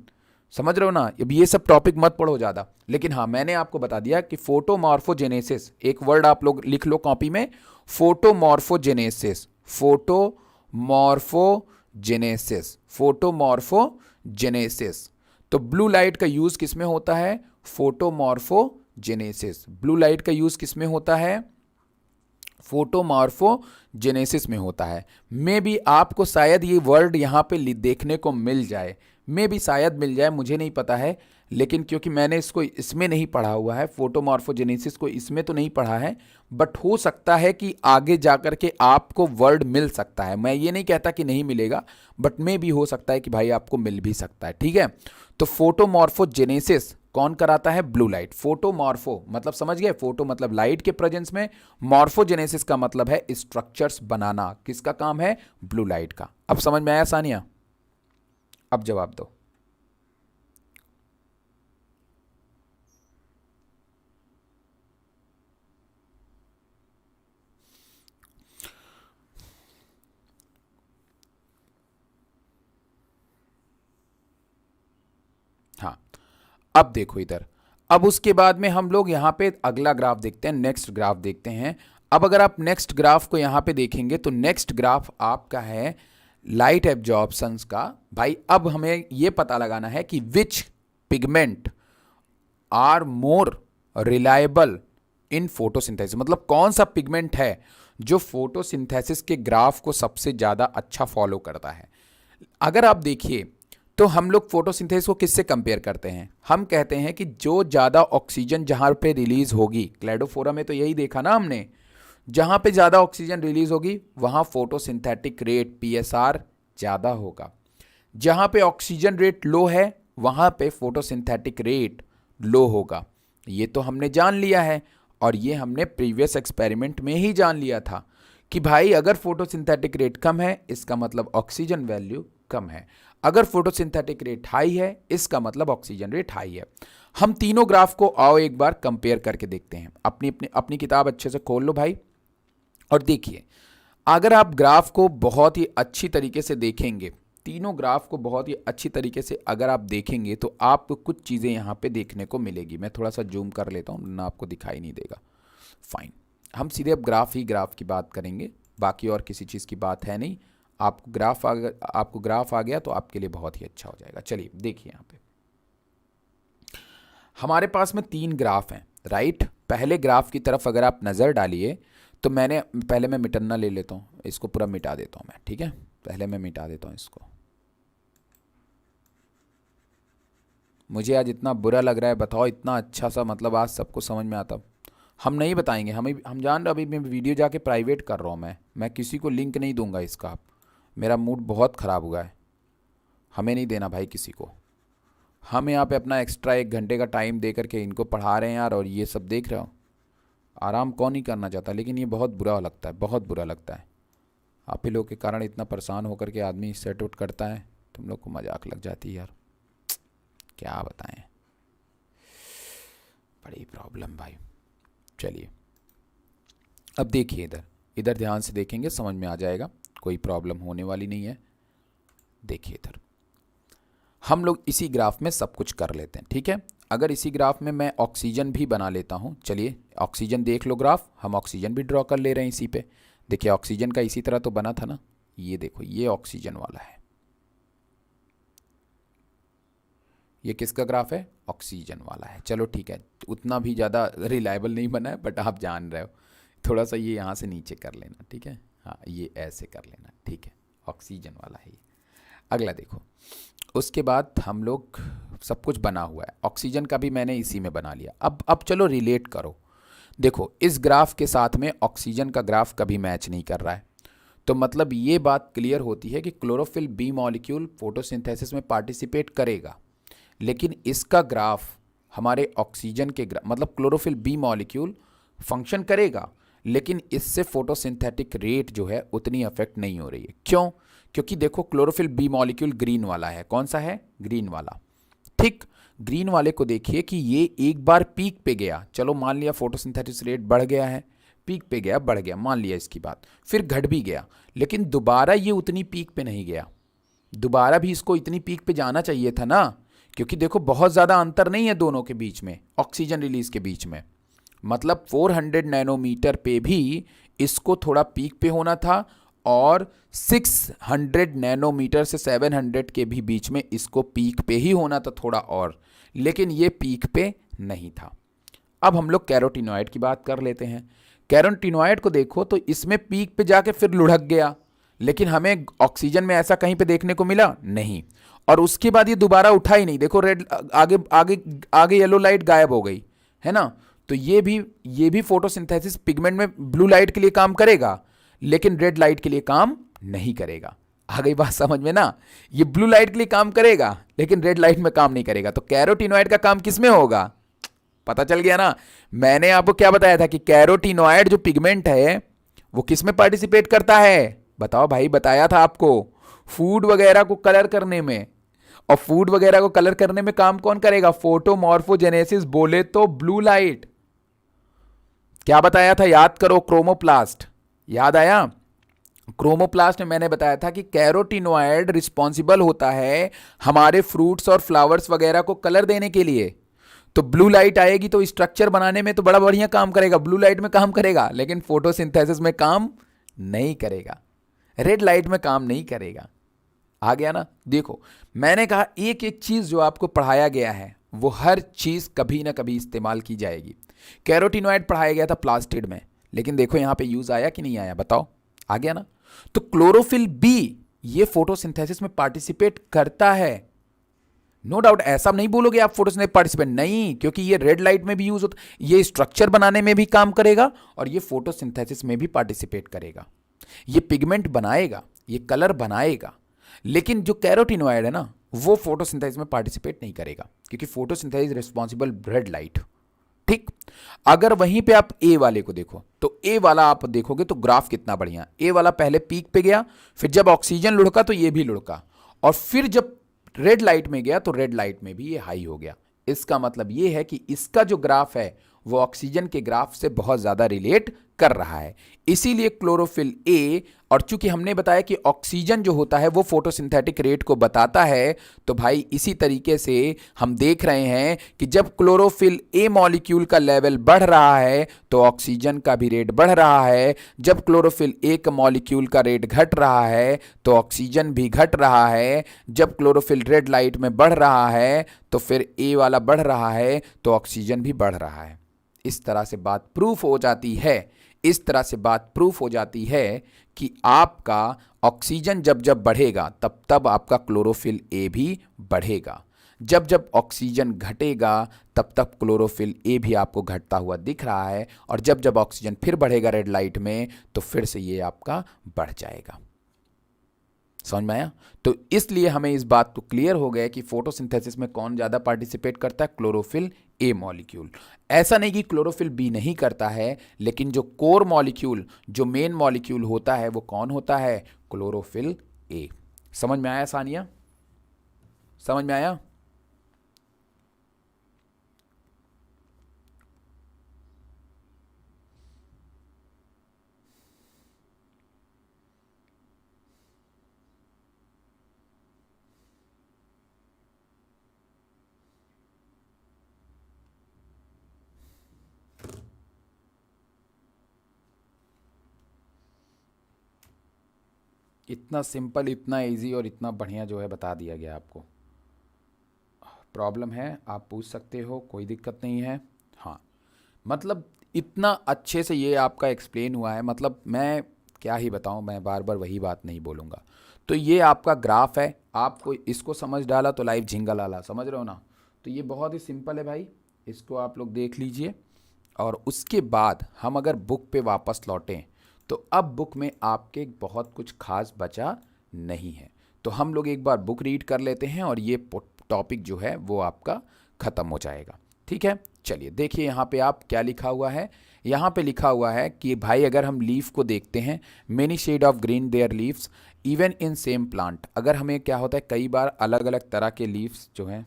समझ रहे हो ना, अब ये सब टॉपिक मत पढ़ो ज़्यादा। लेकिन हाँ, मैंने आपको बता दिया कि फोटोमॉर्फोजेनेसिस, एक वर्ड आप लोग लिख लो कॉपी में, फोटोमॉर्फोजेनेसिस, फोटोमॉर्फोजेनेसिस, फोटोमॉर्फोजेनेसिस। तो ब्लू लाइट का यूज किसमें होता है? फोटोमॉर्फोजेनेसिस। ब्लू लाइट का यूज किसमें होता है? फोटोमॉर्फोजेनेसिस में होता है। मे बी आपको शायद ये वर्ड यहाँ पे देखने को मिल जाए, मे बी शायद मिल जाए, मुझे नहीं पता है, लेकिन क्योंकि मैंने इसको इसमें नहीं पढ़ा हुआ है, फोटोमॉर्फोजेनेसिस को इसमें तो नहीं पढ़ा है, बट हो सकता है कि आगे जाकर के आपको वर्ड मिल सकता है। मैं ये नहीं कहता कि नहीं मिलेगा, बट मे भी हो सकता है कि भाई आपको मिल भी सकता है। ठीक है, तो फोटोमॉर्फोजेनेसिस कौन कराता है? Blue light. फोटोमॉर्फो मतलब समझ गए, फोटो मतलब लाइट के प्रेजेंस में, मॉर्फोजेनेसिस का मतलब है स्ट्रक्चर्स बनाना। किसका काम है? ब्लू लाइट का। अब समझ में आया सानिया? अब जवाब दो। हाँ, अब देखो इधर, अब उसके बाद में हम लोग यहाँ पे अगला ग्राफ देखते हैं, नेक्स्ट ग्राफ देखते हैं। अब अगर आप नेक्स्ट ग्राफ को यहाँ पे देखेंगे तो नेक्स्ट ग्राफ आपका है लाइट एब्जॉर्प्शंस का। भाई अब हमें ये पता लगाना है कि which pigment are more reliable in photosynthesis, मतलब कौन सा पिगमेंट है जो फोटोसिंथेसिस के ग्राफ को सबसे ज़्यादा अच्छा फॉलो करता है। अगर आप देखिए तो हम लोग फोटोसिंथेसिस को किससे कंपेयर करते हैं? हम कहते हैं कि जो ज़्यादा ऑक्सीजन जहाँ पे रिलीज होगी, क्लेडोफोरा में तो यही देखा ना हमने, जहाँ पे ज़्यादा ऑक्सीजन रिलीज होगी वहाँ फोटोसिंथेटिक रेट पीएसआर ज़्यादा होगा। जहाँ पे ऑक्सीजन रेट लो है वहाँ पे फोटोसिंथेटिक रेट लो होगा। ये तो हमने जान लिया है, और ये हमने प्रीवियस एक्सपेरिमेंट में ही जान लिया था कि भाई अगर फोटोसिंथेटिक रेट कम है इसका मतलब ऑक्सीजन वैल्यू कम है, अगर फोटोसिंथेटिक रेट हाई है इसका मतलब ऑक्सीजन रेट हाई है। हम तीनों ग्राफ को आओ एक बार कंपेयर करके देखते हैं। अपनी अपनी अपनी किताब अच्छे से खोल लो भाई और देखिए। अगर आप ग्राफ को बहुत ही अच्छी तरीके से देखेंगे, तीनों ग्राफ को बहुत ही अच्छी तरीके से अगर आप देखेंगे तो आपको कुछ चीज़ें यहाँ पे देखने को मिलेगी। मैं थोड़ा सा जूम कर लेता हूँ ना, आपको दिखाई नहीं देगा। फाइन, हम सीधे अब ग्राफ की बात करेंगे, बाकी और किसी चीज़ की बात है नहीं। आपको ग्राफ आ गया तो आपके लिए बहुत ही अच्छा हो जाएगा। चलिए देखिए, यहाँ पे हमारे पास में 3 ग्राफ हैं, राइट। पहले ग्राफ की तरफ अगर आप नज़र डालिए तो पहले मैं मिटाना ले लेता हूँ, इसको पूरा मिटा देता हूँ मैं, ठीक है। पहले मैं मिटा देता हूँ इसको। मुझे आज इतना बुरा लग रहा है, बताओ, इतना अच्छा सा मतलब आज सबको समझ में आता। हम नहीं बताएंगे, हम जान रहे, अभी मैं वीडियो जाके प्राइवेट कर रहा हूँ, मैं किसी को लिंक नहीं दूंगा इसका। मेरा मूड बहुत ख़राब हुआ है, हमें नहीं देना भाई किसी को। हम यहाँ पे अपना एक्स्ट्रा 1 घंटे का टाइम दे करके इनको पढ़ा रहे हैं यार, और ये सब देख रहे हो। आराम कौन नहीं करना चाहता, लेकिन ये बहुत बुरा लगता है, बहुत बुरा लगता है। आप ही लोग के कारण इतना परेशान होकर के आदमी सेट आउट करता है, तुम लोग को मजाक लग जाती है यार, क्या बताएं, बड़ी प्रॉब्लम भाई। चलिए अब देखिए, इधर ध्यान से देखेंगे समझ में आ जाएगा, कोई प्रॉब्लम होने वाली नहीं है। देखिए इधर हम लोग इसी ग्राफ में सब कुछ कर लेते हैं, ठीक है। अगर इसी ग्राफ में मैं ऑक्सीजन भी बना लेता हूँ, चलिए ऑक्सीजन देख लो ग्राफ, हम ऑक्सीजन भी ड्रॉ कर ले रहे हैं इसी पे। देखिए ऑक्सीजन का इसी तरह तो बना था ना, ये देखो ये ऑक्सीजन वाला है, ये किसका ग्राफ है? ऑक्सीजन वाला है। चलो ठीक है, उतना भी ज़्यादा रिलायबल नहीं बना है, बट आप जान रहे हो। थोड़ा सा ये यहाँ से नीचे कर लेना, ठीक है, हाँ ये ऐसे कर लेना, ठीक है, ऑक्सीजन वाला है ये। अगला देखो, उसके बाद हम लोग सब कुछ बना हुआ है, ऑक्सीजन का भी मैंने इसी में बना लिया। अब चलो रिलेट करो। देखो इस ग्राफ के साथ में ऑक्सीजन का ग्राफ कभी मैच नहीं कर रहा है, तो मतलब ये बात क्लियर होती है कि क्लोरोफिल बी मॉलिक्यूल फोटोसिंथेसिस में पार्टिसिपेट करेगा, लेकिन इसका ग्राफ हमारे ऑक्सीजन के मतलब क्लोरोफिल बी मॉलिक्यूल फंक्शन करेगा, लेकिन इससे फोटोसिंथेटिक रेट जो है उतनी अफेक्ट नहीं हो रही है। क्यों? क्योंकि देखो क्लोरोफिल बी मॉलिक्यूल ग्रीन वाला है, कौन सा है? ग्रीन वाला। ठीक, ग्रीन वाले को देखिए कि ये एक बार पीक पे गया, चलो मान लिया फोटोसिंथेसिस रेट बढ़ गया है, पीक पे गया, बढ़ गया, मान लिया इसकी बात, फिर घट भी गया, लेकिन दोबारा ये उतनी पीक पे नहीं गया। दोबारा भी इसको इतनी पीक पे जाना चाहिए था ना, क्योंकि देखो बहुत ज़्यादा अंतर नहीं है दोनों के बीच में, ऑक्सीजन रिलीज के बीच में। मतलब 400 नैनोमीटर पे भी इसको थोड़ा पीक पे होना था, और 600 नैनोमीटर से 700 के भी बीच में इसको पीक पे ही होना था थोड़ा और, लेकिन ये पीक पे नहीं था। अब हम लोग कैरोटीनॉइड की बात कर लेते हैं। कैरोटीनॉइड को देखो तो इसमें पीक पे जाके फिर लुढ़क गया, लेकिन हमें ऑक्सीजन में ऐसा कहीं पे देखने को मिला नहीं, और उसके बाद ये दोबारा उठा ही नहीं। देखो रेड आगे आगे आगे येलो लाइट गायब हो गई है ना। तो ये भी फोटोसिंथेसिस पिगमेंट में ब्लू लाइट के लिए काम करेगा, लेकिन रेड लाइट के लिए काम नहीं करेगा। आ गई बात समझ में ना। ये ब्लू लाइट के लिए काम करेगा लेकिन रेड लाइट में काम नहीं करेगा। तो कैरोटीनॉइड का काम किस में होगा, पता चल गया ना। मैंने आपको क्या बताया था कि कैरोटीनॉइड जो पिगमेंट है वो किस में पार्टिसिपेट करता है, बताओ भाई, बताया था आपको, फूड वगैरह को कलर करने में। और फूड वगैरह को कलर करने में काम कौन करेगा, फोटोमॉर्फोजेनेसिस बोले तो ब्लू लाइट। क्या बताया था, याद करो, क्रोमोप्लास्ट, याद आया। क्रोमोप्लास्ट में मैंने बताया था कि कैरोटीनॉइड रिस्पॉन्सिबल होता है हमारे फ्रूट्स और फ्लावर्स वगैरह को कलर देने के लिए। तो ब्लू लाइट आएगी तो स्ट्रक्चर बनाने में तो बड़ा बढ़िया काम करेगा, ब्लू लाइट में काम करेगा, लेकिन फोटोसिंथेसिस में काम नहीं करेगा, रेड लाइट में काम नहीं करेगा। आ गया ना। देखो मैंने कहा एक एक चीज जो आपको पढ़ाया गया है वो हर चीज कभी ना कभी इस्तेमाल की जाएगी। कैरोटीनॉइड पढ़ाया गया था प्लास्टिड में, लेकिन देखो यहां पे यूज आया कि नहीं आया, बताओ। आ गया ना। तो क्लोरोफिल बी ये फोटोसिंथेसिस में पार्टिसिपेट करता है, नो डाउट। ऐसा नहीं बोलोगे आप फोटोसिंथेसिस पार्टिसिपेट नहीं, क्योंकि ये रेड लाइट में भी यूज होता, ये स्ट्रक्चर बनाने में भी काम करेगा और ये फोटोसिंथेसिस में भी पार्टिसिपेट करेगा। ये पिगमेंट बनाएगा, ये कलर बनाएगा, लेकिन जो कैरोटीनॉइड है ना वो फोटोसिंथेसिस में पार्टिसिपेट नहीं करेगा, क्योंकि फोटोसिंथेसिस रिस्पॉन्सिबल रेड लाइट। ठीक। अगर वहीं पे आप ए वाले को देखो तो ए वाला आप देखोगे तो ग्राफ कितना बढ़िया। ए वाला पहले पीक पे गया, फिर जब ऑक्सीजन लुढ़का तो ये भी लुढ़का, और फिर जब रेड लाइट में गया तो रेड लाइट में भी ये हाई हो गया। इसका मतलब ये है कि इसका जो ग्राफ है वो ऑक्सीजन के ग्राफ से बहुत ज्यादा रिलेट कर रहा है। इसीलिए क्लोरोफिल ए, और चूंकि हमने बताया कि ऑक्सीजन जो होता है वो फोटोसिंथेटिक रेट को बताता है, तो भाई इसी तरीके से हम देख रहे हैं कि जब क्लोरोफिल ए मॉलिक्यूल का लेवल बढ़ रहा है तो ऑक्सीजन का भी रेट बढ़ रहा है। जब क्लोरोफिल ए का मॉलिक्यूल का रेट घट रहा है तो ऑक्सीजन भी घट रहा है। जब क्लोरोफिल रेड लाइट में बढ़ रहा है तो फिर ए वाला बढ़ रहा है तो ऑक्सीजन भी बढ़ रहा है। इस तरह से बात प्रूफ हो जाती है, इस तरह से बात प्रूफ हो जाती है कि आपका ऑक्सीजन जब जब बढ़ेगा तब तब आपका क्लोरोफिल ए भी बढ़ेगा। जब जब ऑक्सीजन घटेगा तब तब क्लोरोफिल ए भी आपको घटता हुआ दिख रहा है, और जब जब ऑक्सीजन फिर बढ़ेगा रेड लाइट में तो फिर से ये आपका बढ़ जाएगा। समझ में आया। तो इसलिए हमें इस बात तो क्लियर हो गया कि फोटोसिंथेसिस में कौन ज्यादा पार्टिसिपेट करता है, क्लोरोफिल ए मॉलिक्यूल। ऐसा नहीं कि क्लोरोफिल बी नहीं करता है, लेकिन जो कोर मॉलिक्यूल, जो मेन मॉलिक्यूल होता है वो कौन होता है, क्लोरोफिल ए। समझ में आया सानिया, समझ में आया। इतना सिंपल, इतना इजी और इतना बढ़िया जो है बता दिया गया आपको। प्रॉब्लम है आप पूछ सकते हो, कोई दिक्कत नहीं है। हाँ, मतलब इतना अच्छे से ये आपका एक्सप्लेन हुआ है, मतलब मैं क्या ही बताऊं, मैं बार बार वही बात नहीं बोलूँगा। तो ये आपका ग्राफ है, आपको इसको समझ डाला तो लाइव झिंगा लाला, समझ रहे हो ना। तो ये बहुत ही सिंपल है भाई, इसको आप लोग देख लीजिए। और उसके बाद हम अगर बुक पे वापस लौटें तो अब बुक में आपके बहुत कुछ खास बचा नहीं है। तो हम लोग एक बार बुक रीड कर लेते हैं और ये टॉपिक जो है वो आपका ख़त्म हो जाएगा। ठीक है, चलिए देखिए यहाँ पे आप क्या लिखा हुआ है। यहाँ पे लिखा हुआ है कि भाई अगर हम लीफ को देखते हैं, many shade of green their leaves even in same plant. अगर हमें क्या होता है, कई बार अलग अलग तरह के लीव्स जो हैं,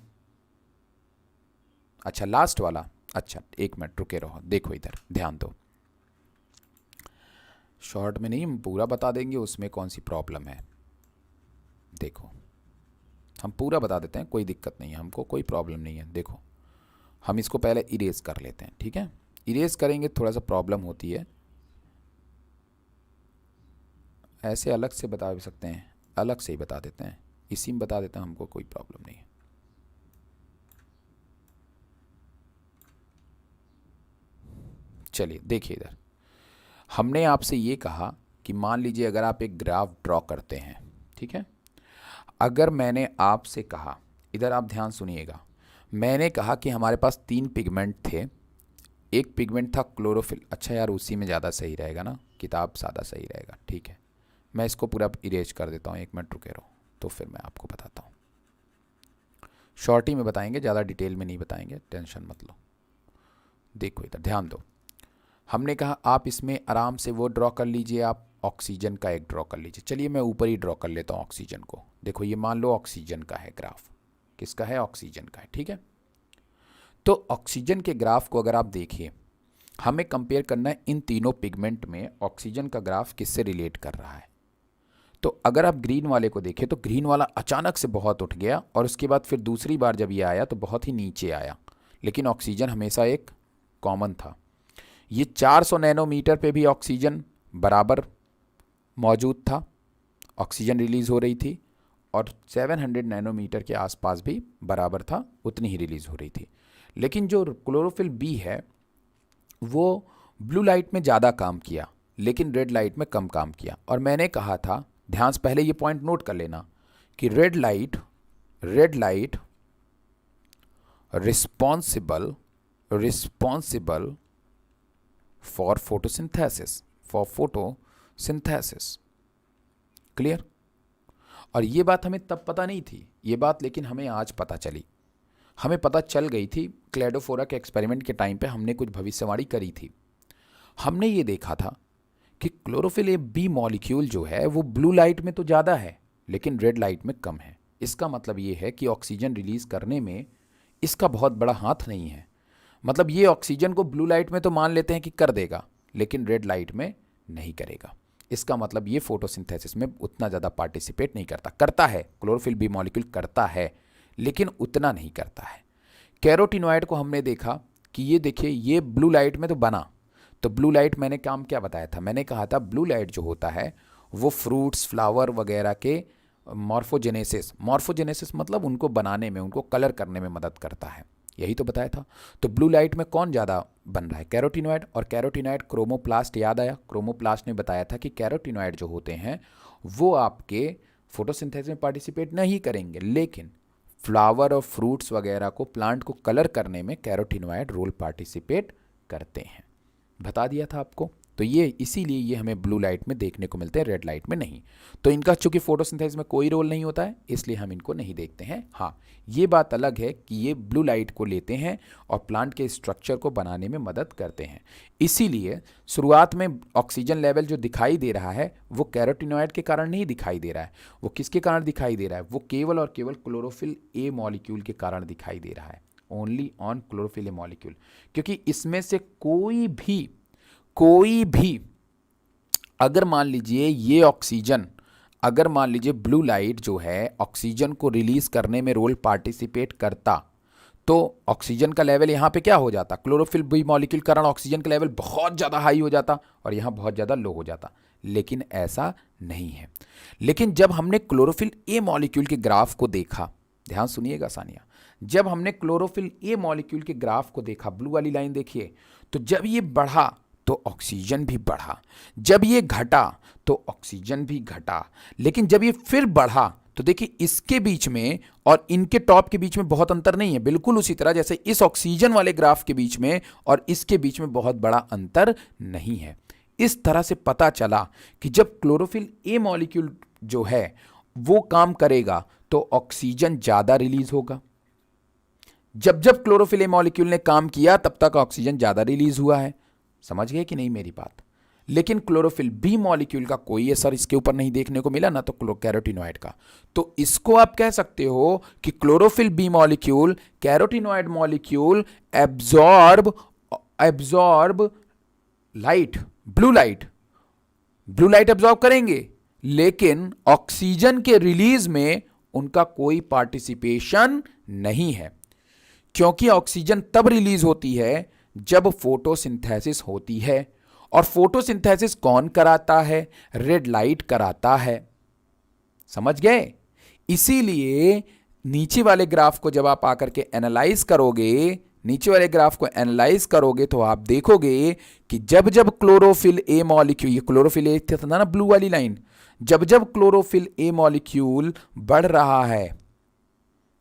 अच्छा लास्ट वाला, अच्छा एक मिनट रुके रहो, देखो इधर ध्यान दो। शॉर्ट में नहीं, हम पूरा बता देंगे उसमें कौन सी प्रॉब्लम है। देखो हम पूरा बता देते हैं, कोई दिक्कत नहीं है, हमको कोई प्रॉब्लम नहीं है। देखो हम इसको पहले इरेज कर लेते हैं, ठीक है। इरेज करेंगे थोड़ा सा प्रॉब्लम होती है, ऐसे अलग से बता भी सकते हैं, अलग से ही बता देते हैं, इसी में बता देते हैं, हमको कोई प्रॉब्लम नहीं है। चलिए देखिए इधर, हमने आपसे ये कहा कि मान लीजिए अगर आप एक ग्राफ ड्रॉ करते हैं, ठीक है, अगर मैंने आपसे कहा, इधर आप ध्यान सुनिएगा, मैंने कहा कि हमारे पास 3 पिगमेंट थे, एक पिगमेंट था क्लोरोफिल। अच्छा यार, उसी में ज़्यादा सही रहेगा ना, किताब सादा सही रहेगा, ठीक है, मैं इसको पूरा इरेज कर देता हूँ, 1 मिनट रुके रहो, तो फिर मैं आपको बताता हूँ। शॉर्ट ही में बताएंगे, ज़्यादा डिटेल में नहीं बताएंगे, टेंशन मत लो। देखो इधर ध्यान दो, हमने कहा आप इसमें आराम से वो ड्रॉ कर लीजिए, आप ऑक्सीजन का एक ड्रॉ कर लीजिए। चलिए मैं ऊपर ही ड्रॉ कर लेता हूँ ऑक्सीजन को। देखो ये मान लो ऑक्सीजन का है ग्राफ, किसका है, ऑक्सीजन का है, ठीक है। तो ऑक्सीजन के ग्राफ को अगर आप देखिए, हमें कंपेयर करना है इन तीनों पिगमेंट में ऑक्सीजन का ग्राफ किससे रिलेट कर रहा है। तो अगर आप ग्रीन वाले को देखें तो ग्रीन वाला अचानक से बहुत उठ गया और उसके बाद फिर दूसरी बार जब ये आया तो बहुत ही नीचे आया, लेकिन ऑक्सीजन हमेशा एक कॉमन था। ये 400 नैनोमीटर पे भी ऑक्सीजन बराबर मौजूद था, ऑक्सीजन रिलीज़ हो रही थी, और 700 नैनोमीटर के आसपास भी बराबर था, उतनी ही रिलीज़ हो रही थी। लेकिन जो क्लोरोफिल बी है वो ब्लू लाइट में ज़्यादा काम किया लेकिन रेड लाइट में कम काम किया। और मैंने कहा था, ध्यान से पहले ये पॉइंट नोट कर लेना कि red light responsible for photosynthesis, clear. और ये बात हमें तब पता नहीं थी, ये बात लेकिन हमें आज पता चली, हमें पता चल गई थी। क्लेडोफोरा के एक्सपेरिमेंट के टाइम पे हमने कुछ भविष्यवाणी करी थी। हमने ये देखा था कि क्लोरोफिल ए बी मॉलिक्यूल जो है वो ब्लू लाइट में तो ज़्यादा है लेकिन रेड लाइट में कम है। इसका मतलब ये है कि ऑक्सीजन रिलीज़ करने में इसका बहुत बड़ा हाथ नहीं है। मतलब ये ऑक्सीजन को ब्लू लाइट में तो मान लेते हैं कि कर देगा लेकिन रेड लाइट में नहीं करेगा। इसका मतलब ये फोटोसिंथेसिस में उतना ज़्यादा पार्टिसिपेट नहीं करता है, क्लोरोफिल बी मॉलिक्यूल करता है लेकिन उतना नहीं करता है। कैरोटीनॉइड को हमने देखा कि ये देखिए ये ब्लू लाइट में तो बना, तो ब्लू लाइट मैंने काम क्या बताया था, मैंने कहा था ब्लू लाइट जो होता है वो फ्रूट्स फ्लावर वगैरह के मॉर्फोजेनेसिस मतलब उनको बनाने में, उनको कलर करने में मदद करता है, यही तो बताया था। तो ब्लू लाइट में कौन ज़्यादा बन रहा है, कैरोटीनॉइड। और कैरोटीनॉइड क्रोमोप्लास्ट, याद आया, क्रोमोप्लास्ट ने बताया था कि कैरोटीनॉइड जो होते हैं वो आपके फोटोसिंथेसिस में पार्टिसिपेट नहीं करेंगे लेकिन फ्लावर और फ्रूट्स वगैरह को, प्लांट को कलर करने में कैरोटीनॉइड रोल पार्टिसिपेट करते हैं, बता दिया था आपको। तो ये इसीलिए ये हमें ब्लू लाइट में देखने को मिलते हैं, रेड लाइट में नहीं। तो इनका चूंकि फोटोसिंथेसिस में कोई रोल नहीं होता है इसलिए हम इनको नहीं देखते हैं। हाँ, ये बात अलग है कि ये ब्लू लाइट को लेते हैं और प्लांट के स्ट्रक्चर को बनाने में मदद करते हैं। इसीलिए शुरुआत में ऑक्सीजन लेवल जो दिखाई दे रहा है वो कैरोटीनॉइड के कारण नहीं दिखाई दे रहा है, वो किसके कारण दिखाई दे रहा है, वो केवल और केवल क्लोरोफिल ए मॉलिक्यूल के कारण दिखाई दे रहा है, only on chlorophyll A molecule. क्योंकि इसमें से कोई भी अगर मान लीजिए ये ऑक्सीजन, अगर मान लीजिए ब्लू लाइट जो है ऑक्सीजन को रिलीज करने में रोल पार्टिसिपेट करता तो ऑक्सीजन का लेवल यहाँ पे क्या हो जाता, क्लोरोफिल बी मॉलिक्यूल के कारण ऑक्सीजन का लेवल बहुत ज़्यादा हाई हो जाता और यहाँ बहुत ज़्यादा लो हो जाता, लेकिन ऐसा नहीं है। लेकिन जब हमने क्लोरोफिल ए मॉलिक्यूल के ग्राफ को देखा, ध्यान सुनिएगा सानिया, जब हमने क्लोरोफिल ए मॉलिक्यूल के ग्राफ को देखा, ब्लू वाली लाइन देखिए, तो जब ये बढ़ा तो ऑक्सीजन भी बढ़ा, जब ये घटा तो ऑक्सीजन भी घटा, लेकिन जब ये फिर बढ़ा तो देखिए इसके बीच में और इनके टॉप के बीच में बहुत अंतर नहीं है, बिल्कुल उसी तरह जैसे इस ऑक्सीजन वाले ग्राफ के बीच में और इसके बीच में बहुत बड़ा अंतर नहीं है। इस तरह से पता चला कि जब क्लोरोफिल ए मॉलिक्यूल जो है वो काम करेगा तो ऑक्सीजन ज़्यादा रिलीज होगा। जब जब क्लोरोफिल ए मॉलिक्यूल ने काम किया तब तक ऑक्सीजन ज़्यादा रिलीज हुआ है। समझ गए कि नहीं मेरी बात। लेकिन क्लोरोफिल बी मॉलिक्यूल का कोई असर इसके ऊपर नहीं देखने को मिला, ना तो कैरोटीनॉइड का। तो इसको आप कह सकते हो कि chlorophyll B molecule carotenoid molecule absorb light, blue light absorb करेंगे, लेकिन ऑक्सीजन के रिलीज में उनका कोई पार्टिसिपेशन नहीं है, क्योंकि ऑक्सीजन तब रिलीज होती है जब फोटोसिंथेसिस होती है और फोटोसिंथेसिस कौन कराता है? रेड लाइट कराता है। समझ गए? इसीलिए नीचे वाले ग्राफ को जब आप आकर के एनालाइज करोगे, नीचे वाले ग्राफ को एनालाइज करोगे तो आप देखोगे कि जब जब क्लोरोफिल ए मॉलिक्यूल, ये क्लोरोफिल ए था ना ब्लू वाली लाइन, जब जब क्लोरोफिल ए मॉलिक्यूल बढ़ रहा है,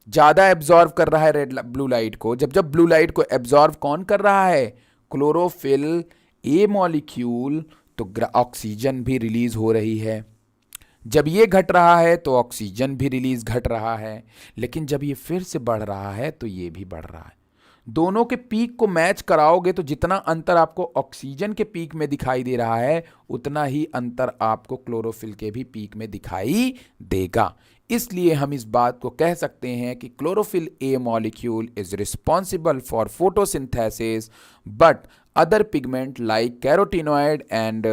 ज्यादा एब्जॉर्व कर रहा है रेड ब्लू लाइट को, जब जब ब्लू लाइट को एब्जॉर्व कौन कर रहा है? क्लोरोफिल ए मॉलिक्यूल, तो ऑक्सीजन भी रिलीज हो रही है। जब ये घट रहा है तो ऑक्सीजन भी रिलीज घट रहा है, लेकिन जब ये फिर से बढ़ रहा है तो ये भी बढ़ रहा है। दोनों के पीक को मैच कराओगे तो जितना अंतर आपको ऑक्सीजन के पीक में दिखाई दे रहा है, उतना ही अंतर आपको क्लोरोफिल के भी पीक में दिखाई देगा। इसलिए हम इस बात को कह सकते हैं कि chlorophyll A molecule is responsible for photosynthesis, but other pigment like carotenoid and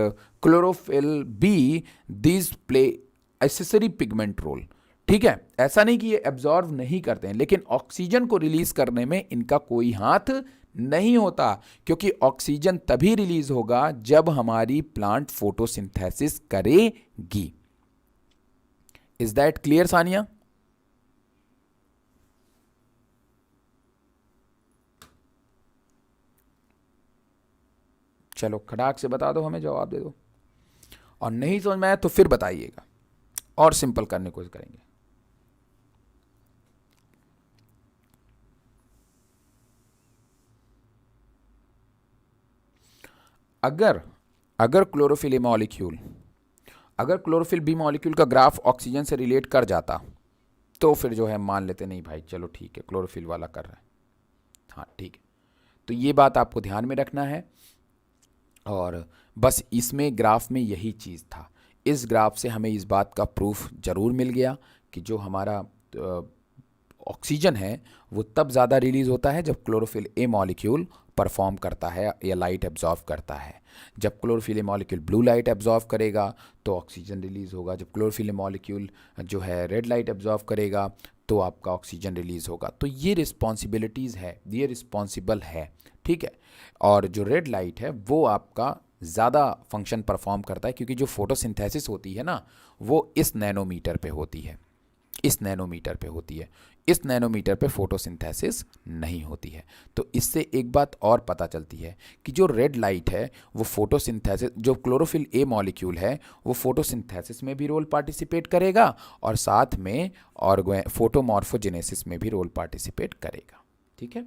chlorophyll B, these play accessory pigment role। ठीक है, ऐसा नहीं कि ये एब्जॉर्व नहीं करते हैं, लेकिन ऑक्सीजन को रिलीज करने में इनका कोई हाथ नहीं होता, क्योंकि ऑक्सीजन तभी रिलीज होगा जब हमारी प्लांट फोटोसिंथेसिस करेगी। Is that clear Sania? चलो खड़ाक से बता दो, हमें जवाब दे दो, और नहीं समझ में आया तो फिर बताइएगा, और सिंपल करने की कोशिश करेंगे। अगर क्लोरोफिल ए मॉलिक्यूल, अगर क्लोरोफिल बी मॉलिक्यूल का ग्राफ ऑक्सीजन से रिलेट कर जाता, तो फिर जो है मान लेते नहीं भाई चलो ठीक है क्लोरोफिल वाला कर रहा है, हाँ ठीक है। तो ये बात आपको ध्यान में रखना है, और बस इसमें ग्राफ में यही चीज़ था। इस ग्राफ से हमें इस बात का प्रूफ ज़रूर मिल गया कि जो हमारा ऑक्सीजन है वो तब ज़्यादा रिलीज़ होता है जब क्लोरोफिल ए मॉलिक्यूल परफॉर्म करता है या लाइट एब्जॉर्व करता है। जब chlorophyll A molecule blue light absorb करेगा तो ऑक्सीजन रिलीज़ होगा, जब क्लोरोफिल ए मॉलिक्यूल जो है रेड लाइट एब्जॉर्व करेगा तो आपका ऑक्सीजन रिलीज़ होगा। तो ये रिस्पॉन्सिबिलिटीज़ है, ये रिस्पॉन्सिबल है, ठीक है। और जो रेड लाइट है वो आपका ज़्यादा फंक्शन परफॉर्म करता है, क्योंकि जो फोटोसिंथेसिस होती है ना वो इस नैनोमीटर पे होती है, इस नैनोमीटर पे होती है, इस नैनोमीटर पे फोटोसिंथेसिस नहीं होती है। तो इससे एक बात और पता चलती है कि जो रेड लाइट है वो फोटोसिंथेसिस, जो क्लोरोफिल ए मॉलिक्यूल है वो फोटोसिंथेसिस में भी रोल पार्टिसिपेट करेगा और साथ में और फोटोमॉर्फोजेनेसिस में भी रोल पार्टिसिपेट करेगा, ठीक है।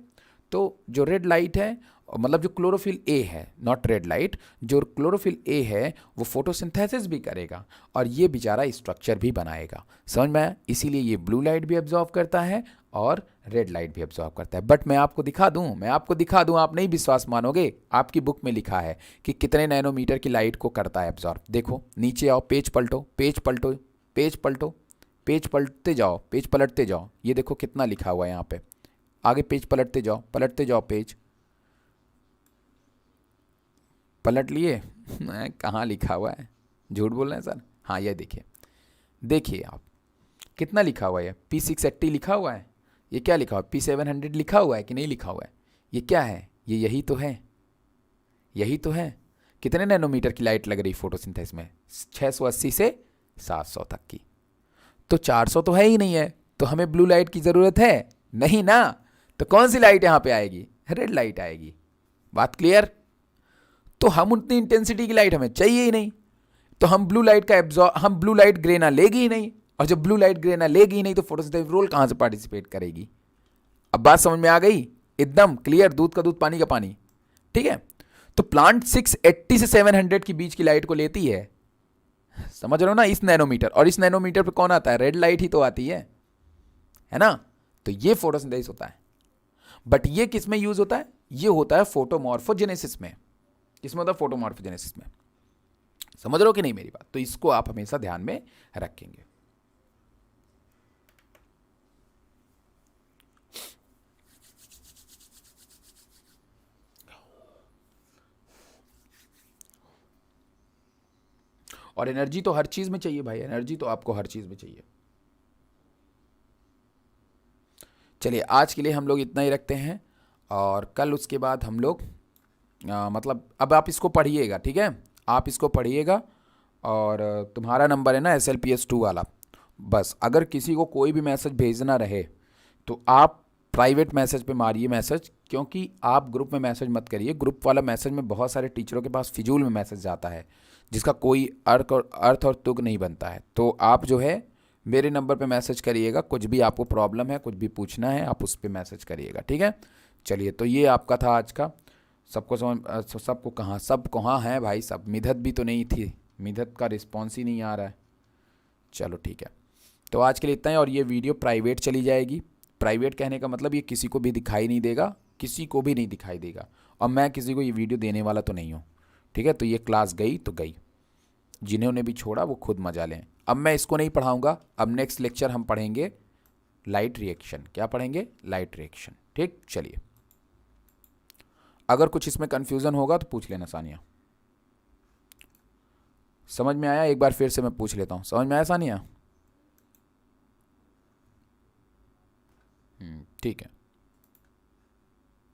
तो जो रेड लाइट है, मतलब जो क्लोरोफिल ए है, नॉट रेड लाइट, जो क्लोरोफिल ए है वो फोटोसिंथेसिस भी करेगा और ये बेचारा स्ट्रक्चर भी बनाएगा, समझ में आया? इसीलिए ये ब्लू लाइट भी एब्जॉर्व करता है और रेड लाइट भी एब्जॉर्व करता है। बट मैं आपको दिखा दूं, आप नहीं विश्वास मानोगे, आपकी बुक में लिखा है कि कितने नैनोमीटर की लाइट को करता है एब्जॉर्व। देखो नीचे आओ, पेज पलटो, पेज पलटो, पेज पलटो, पेज पलटते जाओ, पेज पलटते जाओ, ये देखो कितना लिखा हुआ है यहाँ पे, आगे पेज पलटते जाओ, पेज पलट लिए कहाँ लिखा हुआ है, झूठ बोल रहे हैं सर। हाँ ये देखिए आप कितना लिखा हुआ है, P680 लिखा हुआ है, ये क्या लिखा हुआ है, P700 लिखा हुआ है कि नहीं लिखा हुआ है? ये क्या है? ये यही तो है, यही तो है। कितने नैनोमीटर की लाइट लग रही फोटोसिंथेसिस में? 680 से 700 तक की। तो 400 तो है ही नहीं है, तो हमें ब्लू लाइट की ज़रूरत है नहीं ना। तो कौन सी लाइट यहाँ पे आएगी? रेड लाइट आएगी। बात क्लियर? तो हम उतनी इंटेंसिटी की लाइट हमें चाहिए ही नहीं, तो हम ब्लू लाइट ग्रे ना लेगी ही नहीं, और जब ब्लू लाइट ग्रे ना लेगी ही नहीं तो फोटोसिंथेसिस रोल कहां से पार्टिसिपेट करेगी? अब बात समझ में आ गई? एकदम क्लियर, दूध का दूध पानी का पानी, ठीक है। तो प्लांट 680 से 700 की बीच की लाइट को लेती है, समझ रहे हो ना, इस नैनोमीटर, और इस नैनोमीटर पे कौन आता है? रेड लाइट ही तो आती है ना। तो ये फोटोसिंथेसिस होता है। बट ये किस में यूज होता है? ये होता है फोटोमॉर्फोजेनेसिस में। किसमें होता है? फोटोमॉर्फोजेनेसिस में। समझ रहे हो कि नहीं मेरी बात? तो इसको आप हमेशा ध्यान में रखेंगे। और एनर्जी तो हर चीज में चाहिए भाई, एनर्जी तो आपको हर चीज में चाहिए। चलिए आज के लिए हम लोग इतना ही रखते हैं, और कल उसके बाद हम लोग मतलब अब आप इसको पढ़िएगा, ठीक है, आप इसको पढ़िएगा। और तुम्हारा नंबर है ना SLPS2 वाला, बस अगर किसी को कोई भी मैसेज भेजना रहे तो आप प्राइवेट मैसेज पे मारिए मैसेज, क्योंकि आप ग्रुप में मैसेज मत करिए। ग्रुप वाला मैसेज में बहुत सारे टीचरों के पास फिजूल में मैसेज जाता है जिसका कोई अर्थ और तुक नहीं बनता है। तो आप जो है मेरे नंबर पे मैसेज करिएगा, कुछ भी आपको प्रॉब्लम है, कुछ भी पूछना है, आप उस पर मैसेज करिएगा, ठीक है। चलिए, तो ये आपका था आज का। सबको सब कहाँ है भाई, सब मिधत भी तो नहीं थी, मिधत का रिस्पॉन्स ही नहीं आ रहा है। चलो ठीक है, तो आज के लिए इतना ही। और ये वीडियो प्राइवेट चली जाएगी। प्राइवेट कहने का मतलब ये किसी को भी दिखाई नहीं देगा, किसी को भी नहीं दिखाई देगा, और मैं किसी को ये वीडियो देने वाला तो नहीं हूँ, ठीक है। तो ये क्लास गई तो गई, जिन्होंने भी छोड़ा वो खुद मजा लें। अब मैं इसको नहीं पढ़ाऊँगा, अब नेक्स्ट लेक्चर हम पढ़ेंगे लाइट रिएक्शन। क्या पढ़ेंगे? लाइट रिएक्शन, ठीक। चलिए, अगर कुछ इसमें कन्फ्यूज़न होगा तो पूछ लेना सानिया। समझ में आया? एक बार फिर से मैं पूछ लेता हूँ, समझ में आया सानिया? ठीक है।